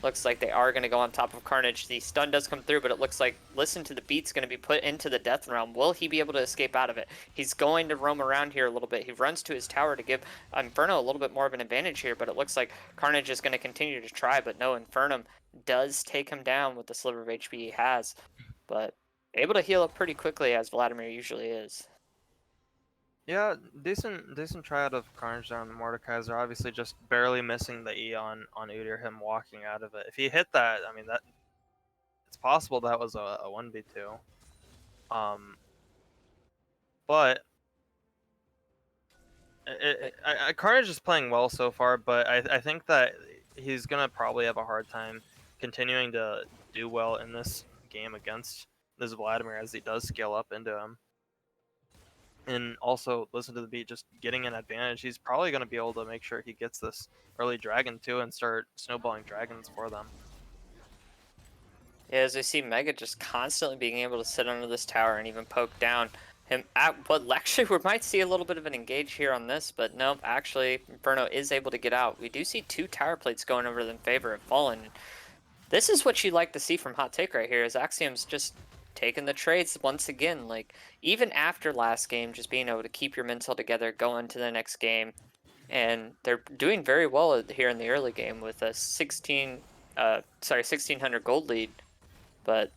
looks like they are going to go on top of Carnage. The stun does come through, but it looks like Listen to the Beat's going to be put into the death realm. Will he be able to escape out of it? He's going to roam around here a little bit. He runs to his tower to give Inferno a little bit more of an advantage here, but it looks like Carnage is going to continue to try, but no, Infernum does take him down with the sliver of HP he has, but able to heal up pretty quickly as Vladimir usually is. Yeah, decent try out of Carnage there on the Mordekaiser. Obviously, just barely missing the E on Udyr, him walking out of it. If he hit that, I mean, that it's possible that was a 1v2. But Carnage is playing well so far, but I think that he's gonna probably have a hard time continuing to do well in this game against this Vladimir as he does scale up into him. And also, Listen to the Beat, just getting an advantage. He's probably going to be able to make sure he gets this early dragon too and start snowballing dragons for them. Yeah, as we see Mega just constantly being able to sit under this tower and even poke down him at what actually we might see a little bit of an engage here on this, but nope, actually Inferno is able to get out. We do see 2 tower plates going over in favor of Fallen. This is what you like to see from Hot Take right here, is Axiom's just taking the trades once again. Like, even after last game, just being able to keep your mental together, go into the next game. And they're doing very well here in the early game with a 1600 gold lead. But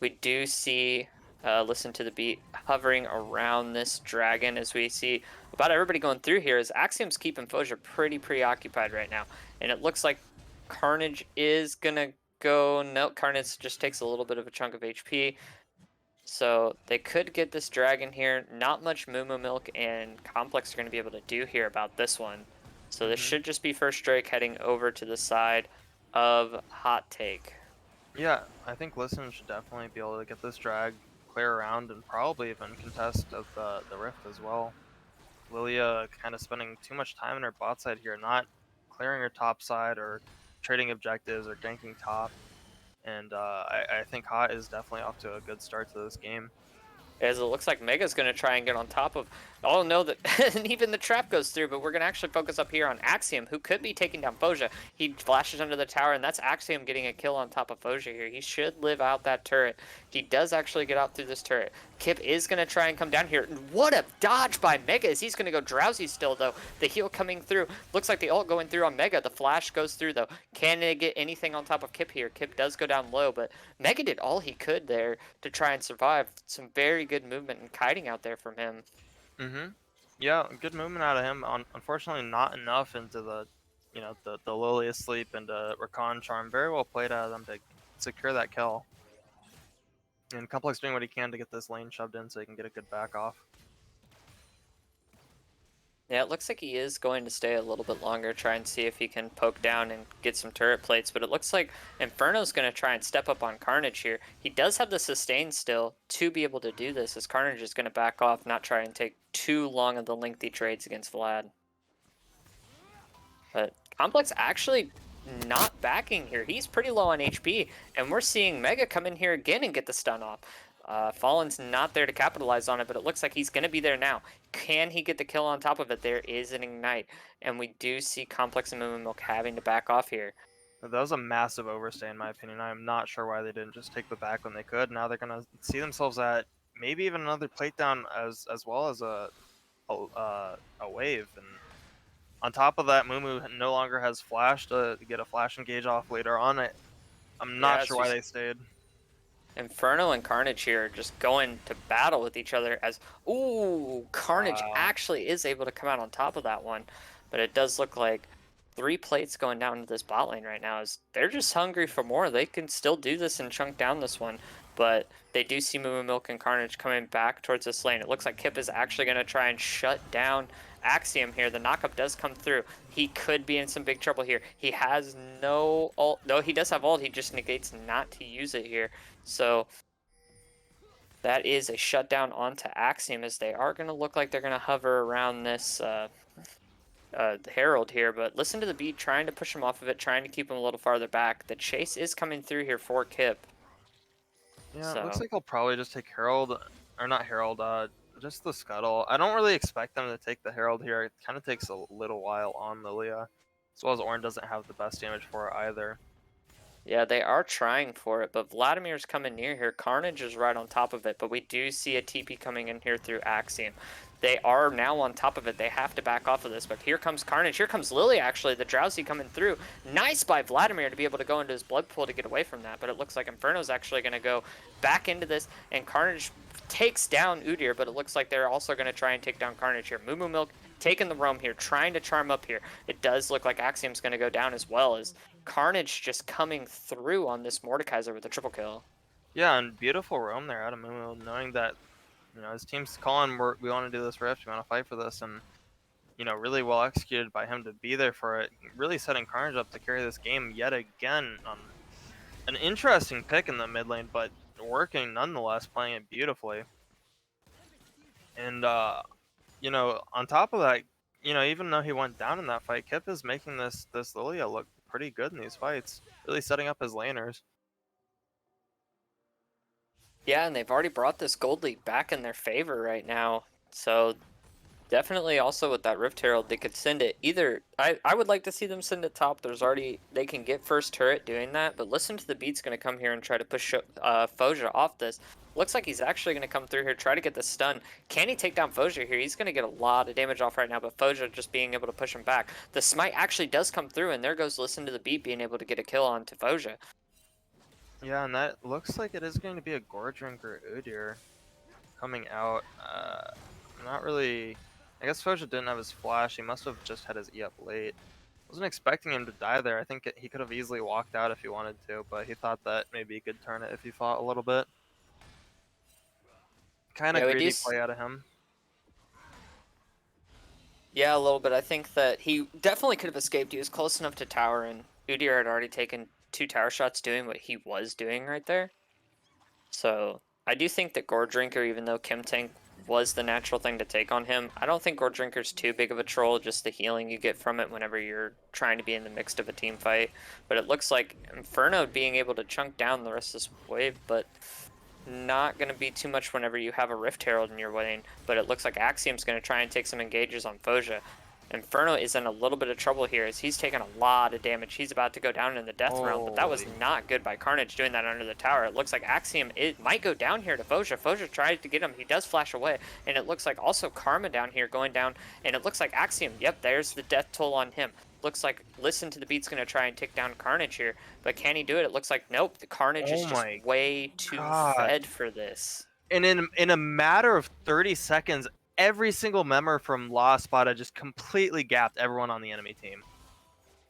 we do see Listen to the Beat hovering around this dragon as we see about everybody going through here as Axiom's keeping Foja pretty preoccupied right now. And it looks like Carnage is going to go. No, Carnage just takes a little bit of a chunk of HP. So they could get this dragon here. Not much Moo Milk and Complex are going to be able to do here about this one. So this should just be first Drake heading over to the side of Hot Take. Yeah, I think Listen should definitely be able to get this drag, clear around, and probably even contest of the Rift as well. Lilia kind of spending too much time in her bot side here, not clearing her top side or trading objectives or ganking top. And I think Hot is definitely off to a good start to this game. As it looks like Mega's going to try and get on top of... Oh, no, and even the trap goes through, but we're going to actually focus up here on Axiom, who could be taking down Foja. He flashes under the tower, and that's Axiom getting a kill on top of Foja here. He should live out that turret. He does actually get out through this turret. Kip is going to try and come down here. What a dodge by Mega as he's going to go drowsy still, though. The heal coming through. Looks like the ult going through on Mega. The flash goes through, though. Can they get anything on top of Kip here? Kip does go down low, but Mega did all he could there to try and survive. Some very good movement and kiting out there from him. Yeah, good movement out of him. Unfortunately, not enough into the, the Lily asleep and Rakan charm. Very well played out of them to secure that kill. And Complex doing what he can to get this lane shoved in so he can get a good back off. Yeah, it looks like he is going to stay a little bit longer, try and see if he can poke down and get some turret plates, but it looks like Inferno's going to try and step up on Carnage here. He does have the sustain still to be able to do this, as Carnage is going to back off, not try and take too long of the lengthy trades against Vlad. But Complex actually not backing here. He's pretty low on HP, and we're seeing Mega come in here again and get the stun off. Fallen's not there to capitalize on it, but it looks like he's going to be there now. Can he get the kill on top of it? There is an Ignite, and we do see Complex and Moo Milk having to back off here. That was a massive overstay in my opinion. I am not sure why they didn't just take the back when they could. Now they're going to see themselves at maybe even another plate down as well as a wave. And On top of that, Mumu no longer has flash to get a flash engage off later on. I'm not Yeah, sure so why they stayed. Inferno and Carnage here are just going to battle with each other as, ooh, Carnage Wow. actually is able to come out on top of that one. But it does look like 3 plates going down to this bot lane right now as they're just hungry for more. They can still do this and chunk down this one, but they do see Moo Milk and Carnage coming back towards this lane. It looks like Kip is actually going to try and shut down Axiom here. The knockup does come through. He could be in some big trouble here. He has no ult. No, he does have ult. He just negates not to use it here. So that is a shutdown onto Axiom as they are going to look like they're going to hover around this Herald here. But listen to the beat, trying to push him off of it, trying to keep him a little farther back. The chase is coming through here for Kip. Yeah, it looks So like he'll probably just take Herald, or not Herald, just the Scuttle. I don't really expect them to take the Herald here. It kind of takes a little while on Lilia, as well as Ornn doesn't have the best damage for it either. yeah, they are trying for it, but Vladimir's coming near here. Carnage is right on top of it, but we do see a TP coming in here through Axiom. They are now on top of it. They have to back off of this, but here comes Carnage. Here comes Lily, actually, the Drowsy coming through. Nice by Vladimir to be able to go into his blood pool to get away from that, but it looks like Inferno's actually going to go back into this, and Carnage takes down Udyr, but it looks like they're also going to try and take down Carnage here. Moo Milk taking the roam here, trying to charm up here. It does look like Axiom's going to go down as well as Carnage just coming through on this Mordekaiser with a triple kill. Yeah, and beautiful roam there out of Mumu, knowing that his team's calling, we want to do this rift, we want to fight for this, and really well executed by him to be there for it, really setting Carnage up to carry this game yet again. An interesting pick in the mid lane, but working nonetheless, playing it beautifully. And on top of that, even though he went down in that fight, Kip is making this Lilia look pretty good in these fights, really setting up his laners. Yeah, and they've already brought this gold lead back in their favor right now. So definitely also with that Rift Herald, they could send it either. I would like to see them send it top. They can get first turret doing that, but listen to the beat's going to come here and try to push Foja off this. Looks like he's actually going to come through here, try to get the stun. Can he take down Foja here? He's going to get a lot of damage off right now, but Foja just being able to push him back. The smite actually does come through, and there goes listen to the beat being able to get a kill onto Foja. Yeah, and that looks like it is going to be a Gore Drinker Udyr coming out. Not really. I guess Foja didn't have his flash. He must have just had his E up late. Wasn't expecting him to die there. I think he could have easily walked out if he wanted to, but he thought that maybe he could turn it if he fought a little bit. Kind of Yeah, greedy play out of him. Yeah, a little bit. I think that he definitely could have escaped. He was close enough to tower, and Udyr had already taken 2 tower shots doing what he was doing right there. So I do think that Gore Drinker, even though Kim Tank was the natural thing to take on him, I don't think Gore Drinker's too big of a troll, just the healing you get from it whenever you're trying to be in the midst of a team fight. But it looks like Inferno being able to chunk down the rest of this wave, but not going to be too much whenever you have a Rift Herald in your lane, but it looks like Axiom's going to try and take some engages on Foja. Inferno is in a little bit of trouble here as he's taking a lot of damage. He's about to go down in the death realm, but that was Holy. not good by Carnage doing that under the tower. It looks like Axiom might go down here to Foja. Foja tries to get him. He does flash away, and it looks like also Karma down here going down, and it looks like Axiom, yep, there's the death toll on him. Looks like Listen to the Beat's going to try and take down Carnage here, but can he do it? It looks like nope. The Carnage is Oh just my way too God. fed for this. And in a matter of 30 seconds, every single member from La Espada just completely gapped everyone on the enemy team.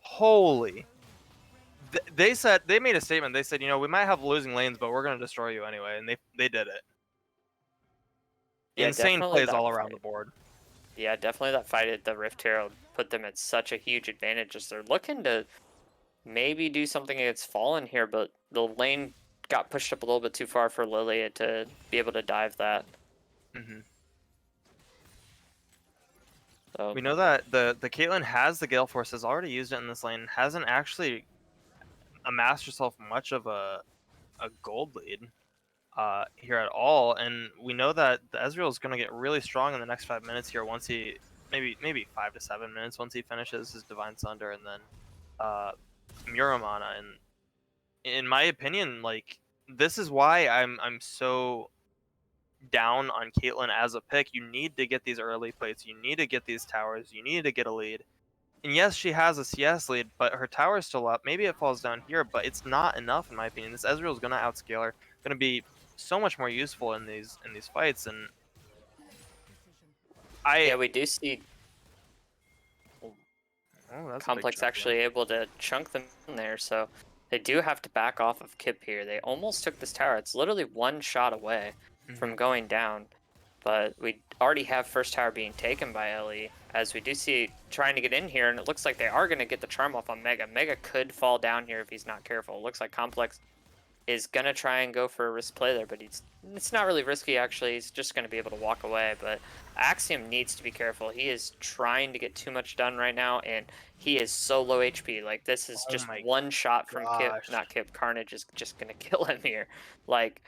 Holy. They made a statement. They said, we might have losing lanes, but we're going to destroy you anyway. And they did it. Yeah, Insane definitely plays that all around fight. the board. Yeah, definitely that fight at the Rift Herald put them at such a huge advantage as they're looking to maybe do something against Fallen here, but the lane got pushed up a little bit too far for Lilia to be able to dive that. Hmm. So We know that the Caitlyn has the Gale Force, has already used it in this lane, hasn't actually amassed herself much of a gold lead here at all, and we know that the Ezreal is going to get really strong in the next 5 minutes here once he maybe 5 to 7 minutes once he finishes his Divine Sunder and then Muramana. And in my opinion, like, this is why I'm so down on Caitlyn as a pick. You need to get these early plates, you need to get these towers, you need to get a lead, And yes, she has a CS lead, but her tower's still up. Maybe it falls down here, but it's not enough in my opinion. This Ezreal's gonna outscale her, gonna be so much more useful in these fights, and I Yeah, we do see oh, that's a big Complex chunk. actually able to chunk them in there, so they do have to back off of Kip here. They almost took this tower. It's literally one shot away Mm-hmm. from going down, but we already have first tower being taken by Ellie, as we do see trying to get in here, and it looks like they are going to get the charm off on Mega. Mega could fall down here if he's not careful. It looks like Complex is gonna try and go for a risk play there, but it's not really risky actually. He's just gonna be able to walk away. But Axiom needs to be careful. He is trying to get too much done right now, and he is so low HP. Like this is Oh just my one shot from Kip, gosh. not Kip. Carnage is just gonna kill him here. Like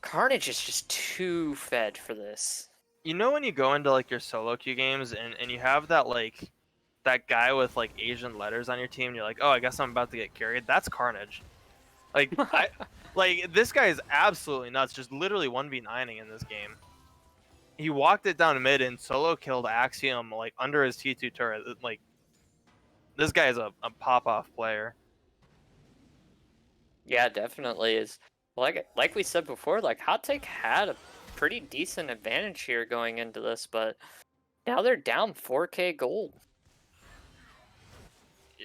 Carnage is just too fed for this. You know when you go into like your solo queue games and you have that like that guy with like Asian letters on your team, and you're like, oh, I guess I'm about to get carried. That's Carnage. Like like this guy is absolutely nuts. Just literally 1v9ing in this game. He walked it down mid and solo killed Axiom like under his T2 turret. Like this guy is a pop off player. Yeah, definitely is. Like we said before, like Hot Take had a pretty decent advantage here going into this, but now they're down 4K gold.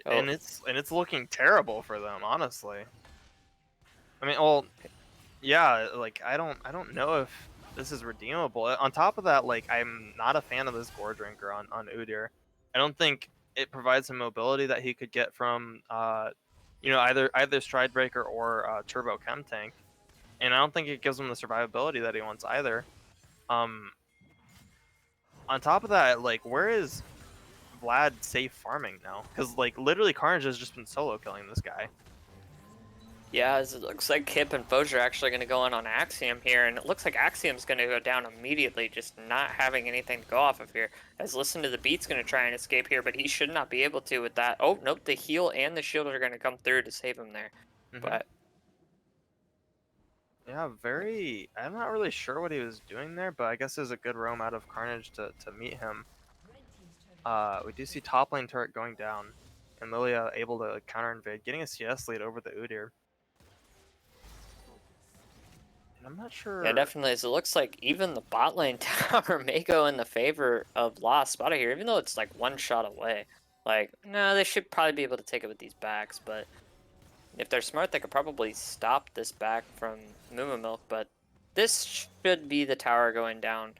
Oh, And it's looking terrible for them, honestly. I mean, well, yeah, like I don't know if this is redeemable. On top of that, like I'm not a fan of this Gore Drinker on Udyr. I don't think it provides him mobility that he could get from either Stride Breaker or Turbo Chem Tank, and I don't think it gives him the survivability that he wants either. Um, on top of that, like where is Vlad safe farming now? Because like literally Carnage has just been solo killing this guy. yeah, as it looks like Kip and Foge are actually going to go in on Axiom here, and it looks like Axiom's going to go down immediately, just not having anything to go off of here. As Listen to the Beat's going to try and escape here, but he should not be able to with that. Oh, nope, the heal and the shield are going to come through to save him there. Mhm. But Yeah, very. I'm not really sure what he was doing there, but I guess there's a good roam out of Carnage to meet him. We do see top lane turret going down, and Lilia able to counter invade, getting a CS lead over the Udyr. And I'm not sure. yeah, definitely. As it looks like even the bot lane tower may go in the favor of La Espada here, even though it's like one shot away. Like, no, they should probably be able to take it with these backs, but if they're smart, they could probably stop this back from Moo Milk, but this should be the tower going down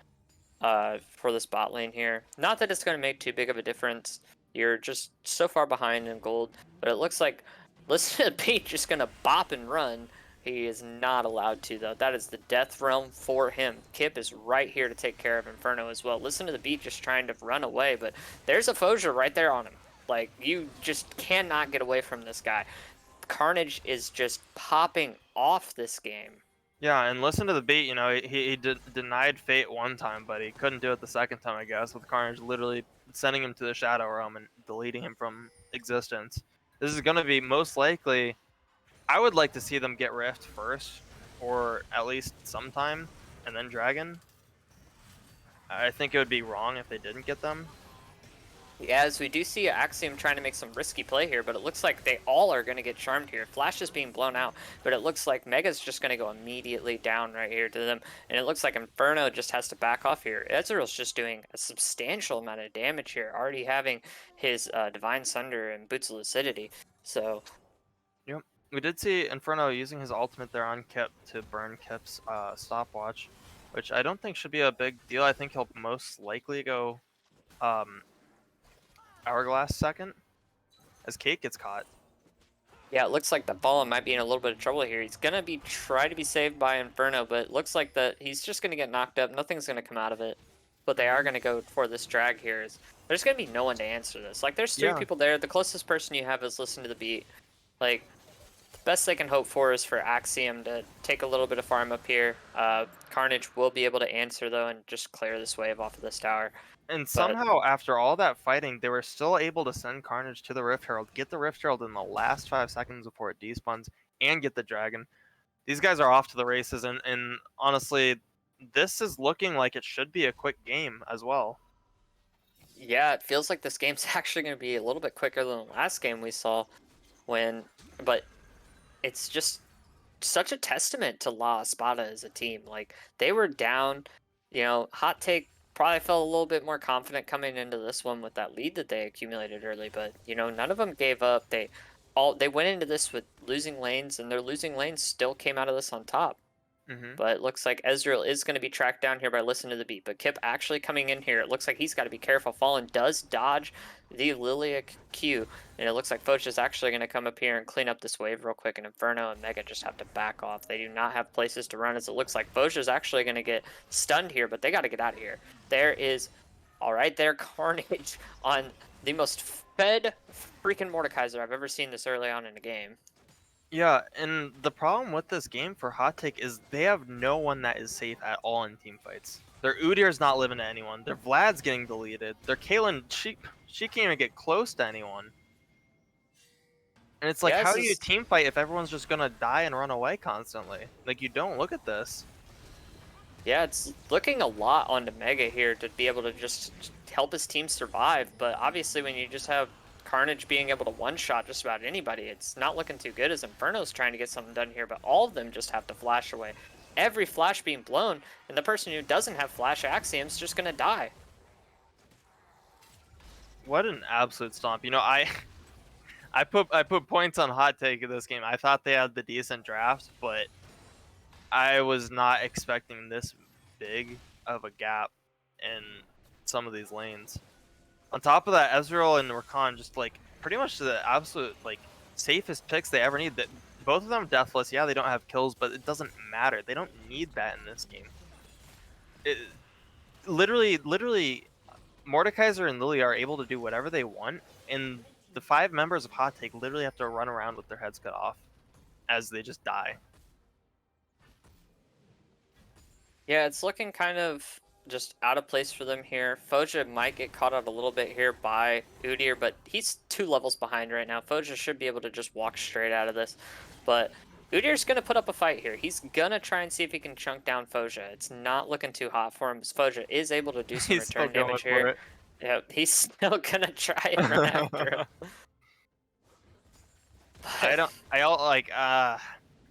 for this bot lane here. Not that it's going to make too big of a difference. You're just so far behind in gold, but it looks like Listen to the Beat just going to bop and run. He is not allowed to, though. That is the death realm for him. Kip is right here to take care of Inferno as well. Listen to the Beat just trying to run away, but there's a Foja right there on him. Like, you just cannot get away from this guy. Carnage is just popping off this game. Yeah, and listen to the beat. You know, he denied Fate one time, but he couldn't do it the second time, I guess, with Carnage literally sending him to the Shadow Realm and deleting him from existence. This is going to be most likely. I would like to see them get Rift first, or at least sometime, and then Dragon. I think it would be wrong if they didn't get them. Yeah, as we do see Axiom trying to make some risky play here, but it looks like they all are going to get charmed here. Flash is being blown out, but it looks like Mega's just going to go immediately down right here to them, and it looks like Inferno just has to back off here. Ezreal's just doing a substantial amount of damage here, already having his Divine Sunder and Boots of Lucidity, so... Yep. We did see Inferno using his ultimate there on Kip to burn Kip's stopwatch, which I don't think should be a big deal. I think he'll most likely go Hourglass second, as Kate gets caught. Yeah, it looks like the Fallen might be in a little bit of trouble here. He's gonna be try to be saved by Inferno, but it looks like that he's just gonna get knocked up. Nothing's gonna come out of it. But they are gonna go for this drag here. There's gonna be no one to answer this. Like there's three Yeah. people there. The closest person you have is Listen to the Beat. Like the best they can hope for is for Axiom to take a little bit of farm up here. Carnage will be able to answer though and just clear this wave off of this tower. And somehow, after all that fighting, they were still able to send Carnage to the Rift Herald, get the Rift Herald in the last 5 seconds before it despawns, and get the Dragon. These guys are off to the races, and honestly, this is looking like it should be a quick game as well. Yeah, it feels like this game's actually going to be a little bit quicker than the last game we saw when, but it's just such a testament to La Espada as a team. Like they were down, hot take probably felt a little bit more confident coming into this one with that lead that they accumulated early, but none of them gave up. They went into this with losing lanes and their losing lanes still came out of this on top. Mm-hmm. But it looks like Ezreal is going to be tracked down here by listening to the beat. But Kip actually coming in here. It looks like he's got to be careful. Fallen does dodge the Lilia Q. And it looks like Foch is actually going to come up here and clean up this wave real quick. And Inferno and Mega just have to back off. They do not have places to run as it looks like Foch is actually going to get stunned here. But they got to get out of here. There is, all right, there, Carnage on the most fed freaking Mordekaiser I've ever seen this early on in a game. Yeah, and the problem with this game for Hot Take is they have no one that is safe at all in team fights. Their Udyr's not living to anyone. Their Vlad's getting deleted. Their Kaylin, she can't even get close to anyone. And it's like, Yeah, how this do you is- team fight if everyone's just gonna die and run away constantly? Like, you don't look at this. Yeah, it's looking a lot onto Mega here to be able to just help his team survive. But obviously, when you just have Carnage being able to one-shot just about anybody, it's not looking too good as Inferno's trying to get something done here. But all of them just have to flash away. Every flash being blown, and the person who doesn't have flash Axiom's just going to die. What an absolute stomp. I put points on Hot Take in this game. I thought they had the decent draft, but I was not expecting this big of a gap in some of these lanes. On top of that, Ezreal and Rakan just like pretty much the absolute like safest picks they ever need. That both of them deathless. Yeah, they don't have kills, but it doesn't matter. They don't need that in this game. Literally, Mordekaiser and Lily are able to do whatever they want, and the 5 members of Hot Take literally have to run around with their heads cut off as they just die. Yeah, it's looking kind of just out of place for them here. Foja might get caught out a little bit here by Udyr, but he's 2 levels behind right now. Foja should be able to just walk straight out of this. But Udyr's going to put up a fight here. He's going to try and see if he can chunk down Foja. It's not looking too hot for him, as Foja is able to do some He's still return going damage for here. it. Yeah, he's still going to try and run after him.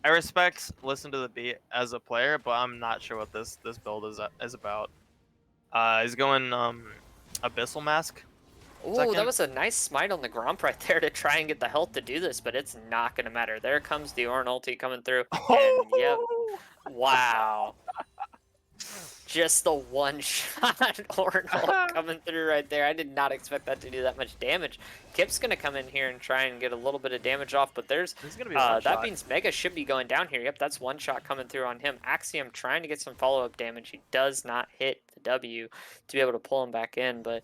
I respect listen to the beat as a player, but I'm not sure what this build is about. He's going Abyssal Mask. Ooh, Second. that was a nice smite on the Gromp right there to try and get the health to do this, but it's not going to matter. There comes the Ornn ulti coming through, and yep, wow. Just the one-shot Ornn ult coming through right there. I did not expect that to do that much damage. Kip's going to come in here and try and get a little bit of damage off, but there's Gonna be that means Mega should be going down here. Yep, that's one shot coming through on him. Axiom trying to get some follow-up damage. He does not hit the W to be able to pull him back in, but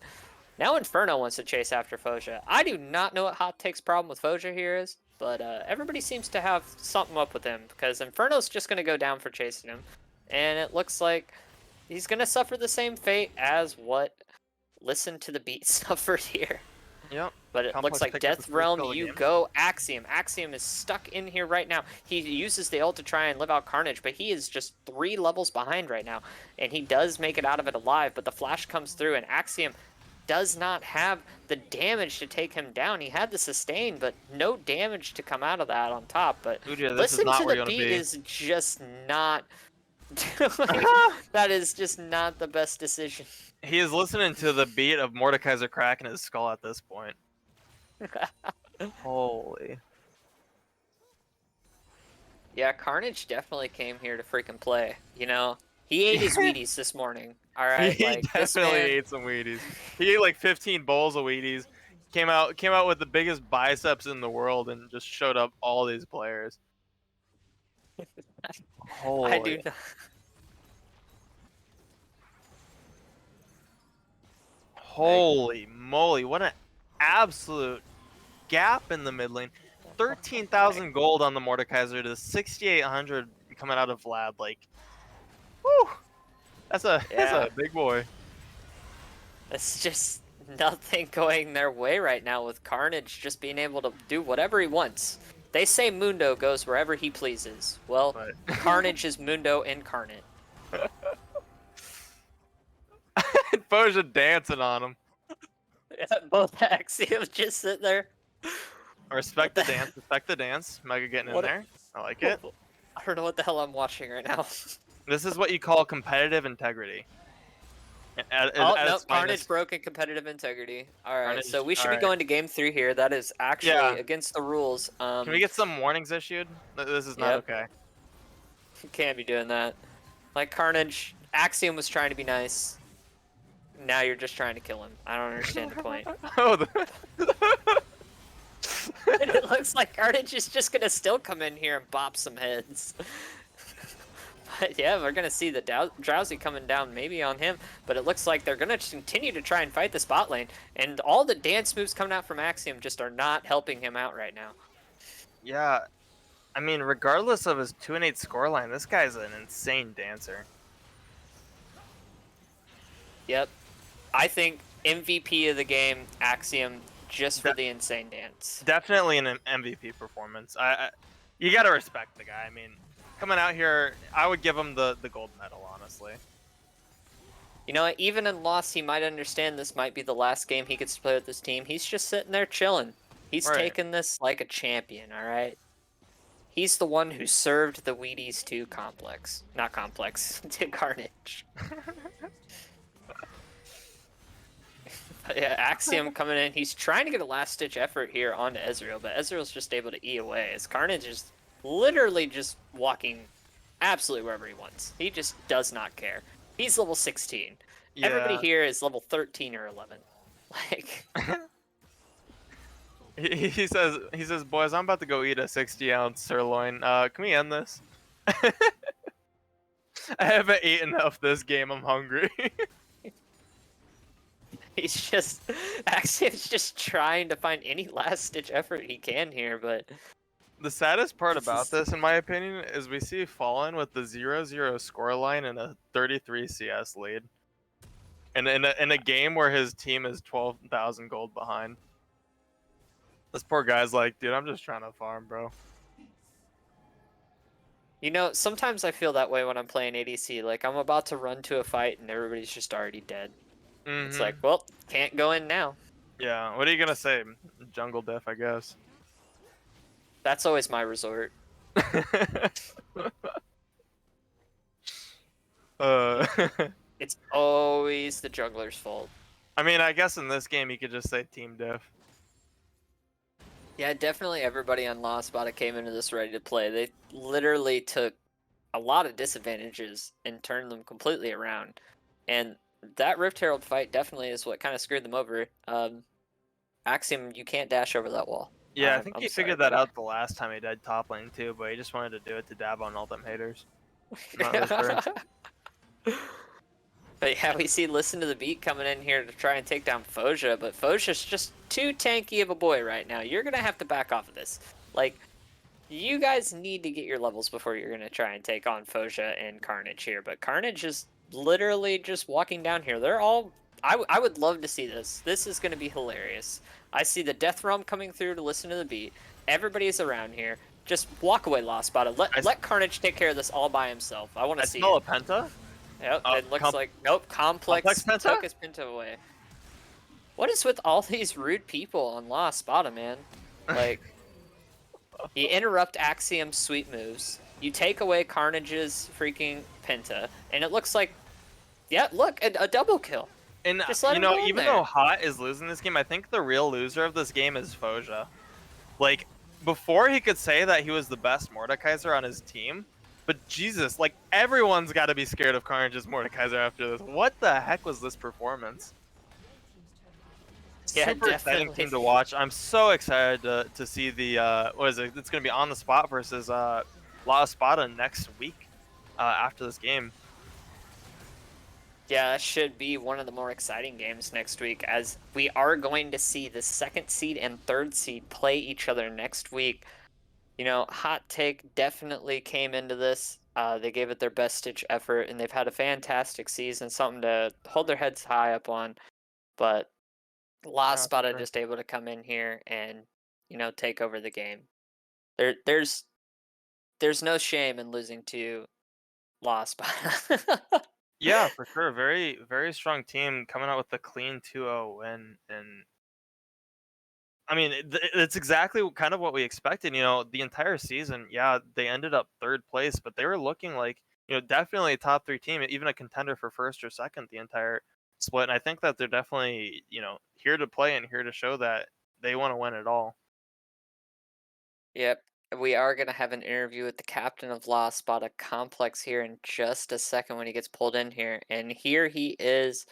now Inferno wants to chase after Foja. I do not know what Hot Take's problem with Foja here is, but everybody seems to have something up with him because Inferno's just going to go down for chasing him. And it looks like he's going to suffer the same fate as what Listen to the Beat suffered here. Yep. But it Complex looks like pick up the Death first Realm, kill of the you game. go Axiom. Axiom is stuck in here right now. He uses the ult to try and live out Carnage, but he is just 3 levels behind right now. And he does make it out of it alive, but the flash comes through and Axiom does not have the damage to take him down. He had the sustain, but no damage to come out of that on top. But Udyr, this is Listen not to where the you want to Beat be. is just not doing, that is just not the best decision. He is listening to the beat of Mordekaiser cracking his skull at this point. Holy. Yeah, Carnage definitely came here to freaking play. He ate his Wheaties this morning. All right, He like this definitely man. ate some Wheaties. He ate like 15 bowls of Wheaties. Came out with the biggest biceps in the world and just showed up all these players. Holy. I do not. Holy moly, what an absolute gap in the mid lane. 13,000 gold on the Mordekaiser to 6,800 coming out of Vlad. Like, whew, that's a big boy. It's just nothing going their way right now with Carnage just being able to do whatever he wants. They say Mundo goes wherever he pleases. Well, But Carnage is Mundo incarnate. Foja dancing on him. Both Axiom just sit there. Respect What the the? dance. Respect the dance. Mega getting in What? there. I like it. I don't know what the hell I'm watching right now. This is what you call competitive integrity. Oh At no, its Carnage finest. broken competitive integrity. All right, so Carnage. we All should be right. going to game 3 here. That is actually Yeah. against the rules. Can we get some warnings issued? This is not Yep, okay. can't be doing that. Like Carnage, Axiom was trying to be nice. Now you're just trying to kill him. I don't understand the point. Oh, And it looks like Carnage is just gonna still come in here and bop some heads. But yeah, we're gonna see the Drowsy coming down maybe on him, but it looks like they're gonna continue to try and fight the spot lane, and all the dance moves coming out from Axiom just are not helping him out right now. yeah. I mean, regardless of his 2-8 scoreline, this guy's an insane dancer. Yep, I think MVP of the game, Axiom, just for De- the insane dance. Definitely an MVP performance. You gotta respect the guy. I mean, coming out here, I would give him the gold medal, honestly. You know what, even in loss, he might understand this might be the last game he gets to play with this team. He's just sitting there chilling. He's Right. taking this like a champion, alright? He's the one who served the Wheaties to Complex. Not Complex, to Carnage. But yeah, Axiom coming in. He's trying to get a last-ditch effort here onto Ezreal, but Ezreal's just able to E away as Carnage is literally just walking absolutely wherever he wants. He just does not care. He's level 16. Everybody Yeah. here is level 13 or 11. Like, He says, boys, I'm about to go eat a 60-ounce sirloin. Can we end this? I haven't eaten enough this game. I'm hungry. he's just Axiom's just trying to find any last-ditch effort he can here, but The saddest part This about is- this, in my opinion, is we see Fallen with the 0-0 scoreline and a 33 CS lead. And in a game where his team is 12,000 gold behind. This poor guy's like, dude, I'm just trying to farm, bro. you know, sometimes I feel that way when I'm playing ADC. Like, I'm about to run to a fight and everybody's just already dead. It's Mhm. like, well, can't go in now. Yeah, what are you gonna say? Jungle diff, I guess. That's always my resort. uh, It's always the jungler's fault. I mean, I guess in this game you could just say team diff. Yeah, definitely everybody on Lost Spot came into this ready to play. They literally took a lot of disadvantages and turned them completely around. And that Rift Herald fight definitely is what kind of screwed them over. Axiom, you can't dash over that wall. Yeah, I think I'm he sorry, figured that buddy. out the last time he died top lane too, but he just wanted to do it to dab on all them haters. Not really sure. But yeah, we see Listen to the Beat coming in here to try and take down Foja, but Foja's just too tanky of a boy right now. You're gonna have to back off of this. Like, you guys need to get your levels before you're gonna try and take on Foja and Carnage here. But Carnage is literally just walking down here. They're all. I would love to see this. This is gonna be hilarious. I see the Death Realm coming through to Listen to the Beat. Everybody's around here. Just walk away, Lost Spot. Let Carnage take care of this all by himself. I want I to see smell it. a penta. Yep, it looks Com- like nope. Complex Penta? took his Penta away. What is with all these rude people on Lost Spot, man? Like, you interrupt Axiom's sweet moves. You take away Carnage's freaking Penta, and it looks like, yeah, look, a double kill. And Just let you him know, go in even there. though Hot is losing this game, I think the real loser of this game is Foja. Like, before he could say that he was the best Mordekaiser on his team, but Jesus, like, everyone's got to be scared of Carnage's Mordekaiser after this. What the heck was this performance? Yeah, Super exciting definitely. team to watch. I'm so excited to see the what is it? It's gonna be on the spot versus La Espada next week after this game. Yeah, that should be one of the more exciting games next week, as we are going to see the 2nd seed and 3rd seed play each other next week. You know, Hot Take definitely came into this. They gave it their best stitch effort, and they've had a fantastic season, something to hold their heads high up on. But La Yeah, Espada sure. just able to come in here and, you know, take over the game. There's no shame in losing to La Espada. Yeah, for sure. Very, very strong team coming out with a clean 2-0 win. And I mean, it's exactly kind of what we expected. The entire season, yeah, they ended up third place, but they were looking like, definitely a top three team, even a contender for first or second the entire split. And I think that they're definitely, here to play and here to show that they want to win it all. Yep. We are going to have an interview with the captain of La Espada Complex here in just a second when he gets pulled in here. And here he is,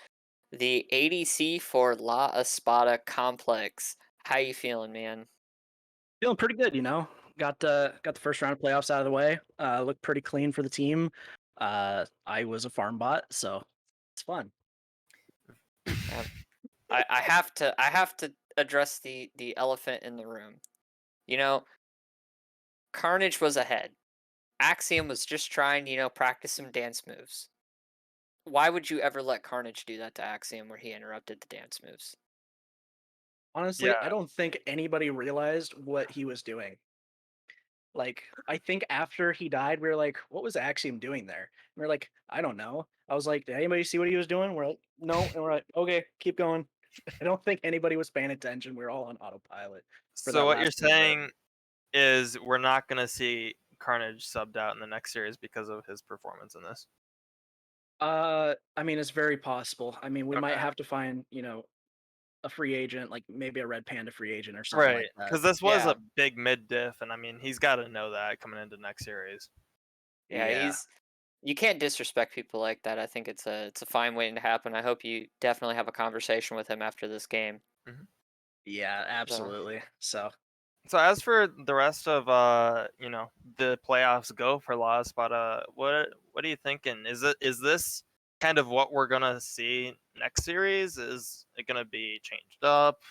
the ADC for La Espada Complex. How you feeling, man? Feeling pretty good, got the first round of playoffs out of the way. Looked pretty clean for the team. I was a farm bot, so it's fun. Um, I have to address the elephant in the room. You know, Carnage was ahead. Axiom was just trying, practice some dance moves. Why would you ever let Carnage do that to Axiom where he interrupted the dance moves? Honestly, I Yeah. don't think anybody realized what he was doing. Like, I think after he died, we were like, "What was Axiom doing there?" And we are like, "I don't know." I was like, "Did anybody see what he was doing?" We're like, "No," and we're like, "Okay, keep going." I don't think anybody was paying attention. We were all on autopilot for So that what you're last little bit. saying is we're not going to see Carnage subbed out in the next series because of his performance in this. I mean, it's very possible. I mean, we might Okay. have to find, a free agent, like maybe a Red Panda free agent or something Right, like that. because this was Yeah, a big mid diff, and I mean he's got to know that coming into next series. yeah, Yeah, you can't disrespect people like that. I think it's a fine waiting to happen. I hope you definitely have a conversation with him after this game. Mhm. yeah, So, absolutely. So, So as for the rest of the playoffs go for La Espada, what are you thinking? Is this kind of what we're gonna see next series? Is it gonna be changed up?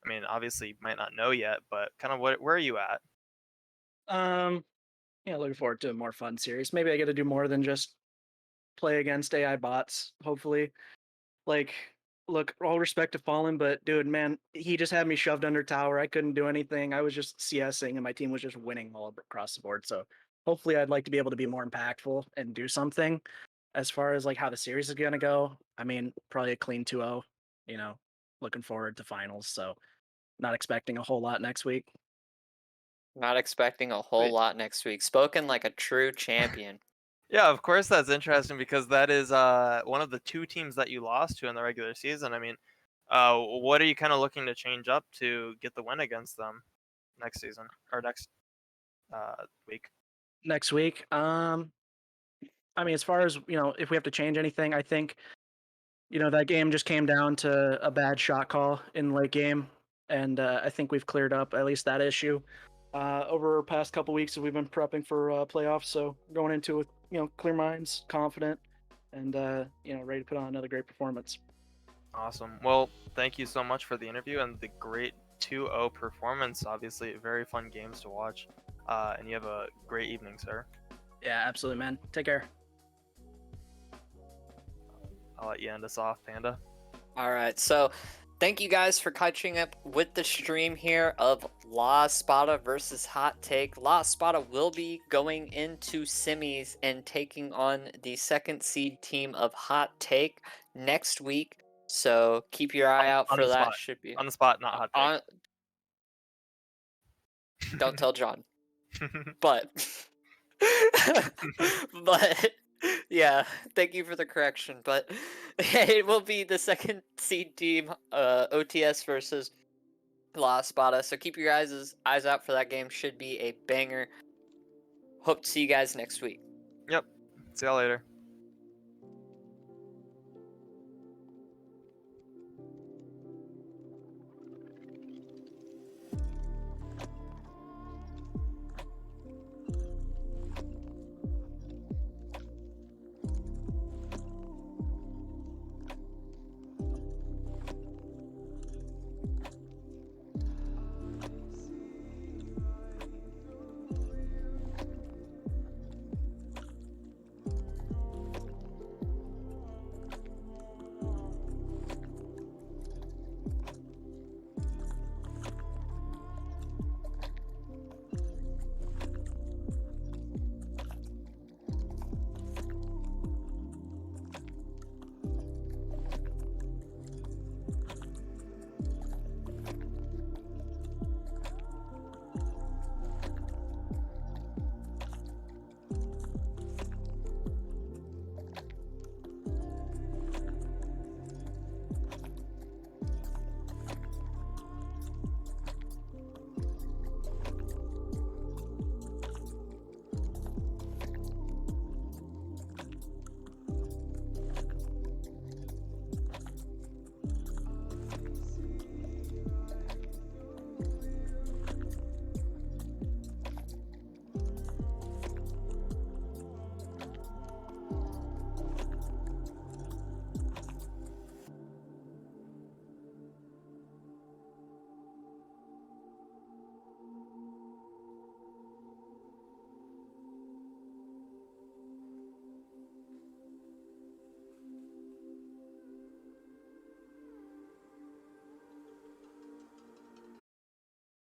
I mean, obviously you might not know yet, but kind of where are you at? um, yeah, looking forward to a more fun series. Maybe I get to do more than just play against AI bots. Hopefully, like, look, all respect to Fallen, but dude, man, he just had me shoved under tower. I couldn't do anything. I was just CSing, and my team was just winning all across the board. So, hopefully, I'd like to be able to be more impactful and do something. As far as like how the series is gonna go, I mean, probably a clean 2-0. You know, looking forward to finals. So, not expecting a whole lot next week. not expecting a whole Wait. lot next week. Spoken like a true champion. Yeah, of course that's interesting because that is one of the two teams that you lost to in the regular season. I mean, what are you kind of looking to change up to get the win against them next season or next week? Next week, I mean, as far as if we have to change anything, I think that game just came down to a bad shot call in late game, and I think we've cleared up at least that issue over the past couple weeks as we've been prepping for playoffs. So going into it with clear minds, confident, and ready to put on another great performance. Awesome. Well, thank you so much for the interview and the great 2-0 performance. Obviously, very fun games to watch. And you have a great evening, sir. Yeah, absolutely, man. Take care. I'll let you end us off, Panda. All right, so thank you guys for catching up with the stream here of La Espada versus Hot Take. La Espada will be going into semis and taking on the second seed team of Hot Take next week. So keep your eye out On for the that. spot. Should be On the spot, not hot take. on. Don't tell John, but but yeah, thank you for the correction. But it will be the second seed team, OTS versus La Espada. So keep your eyes out for that game. Should be a banger. Hope to see you guys next week. Yep. See y'all later.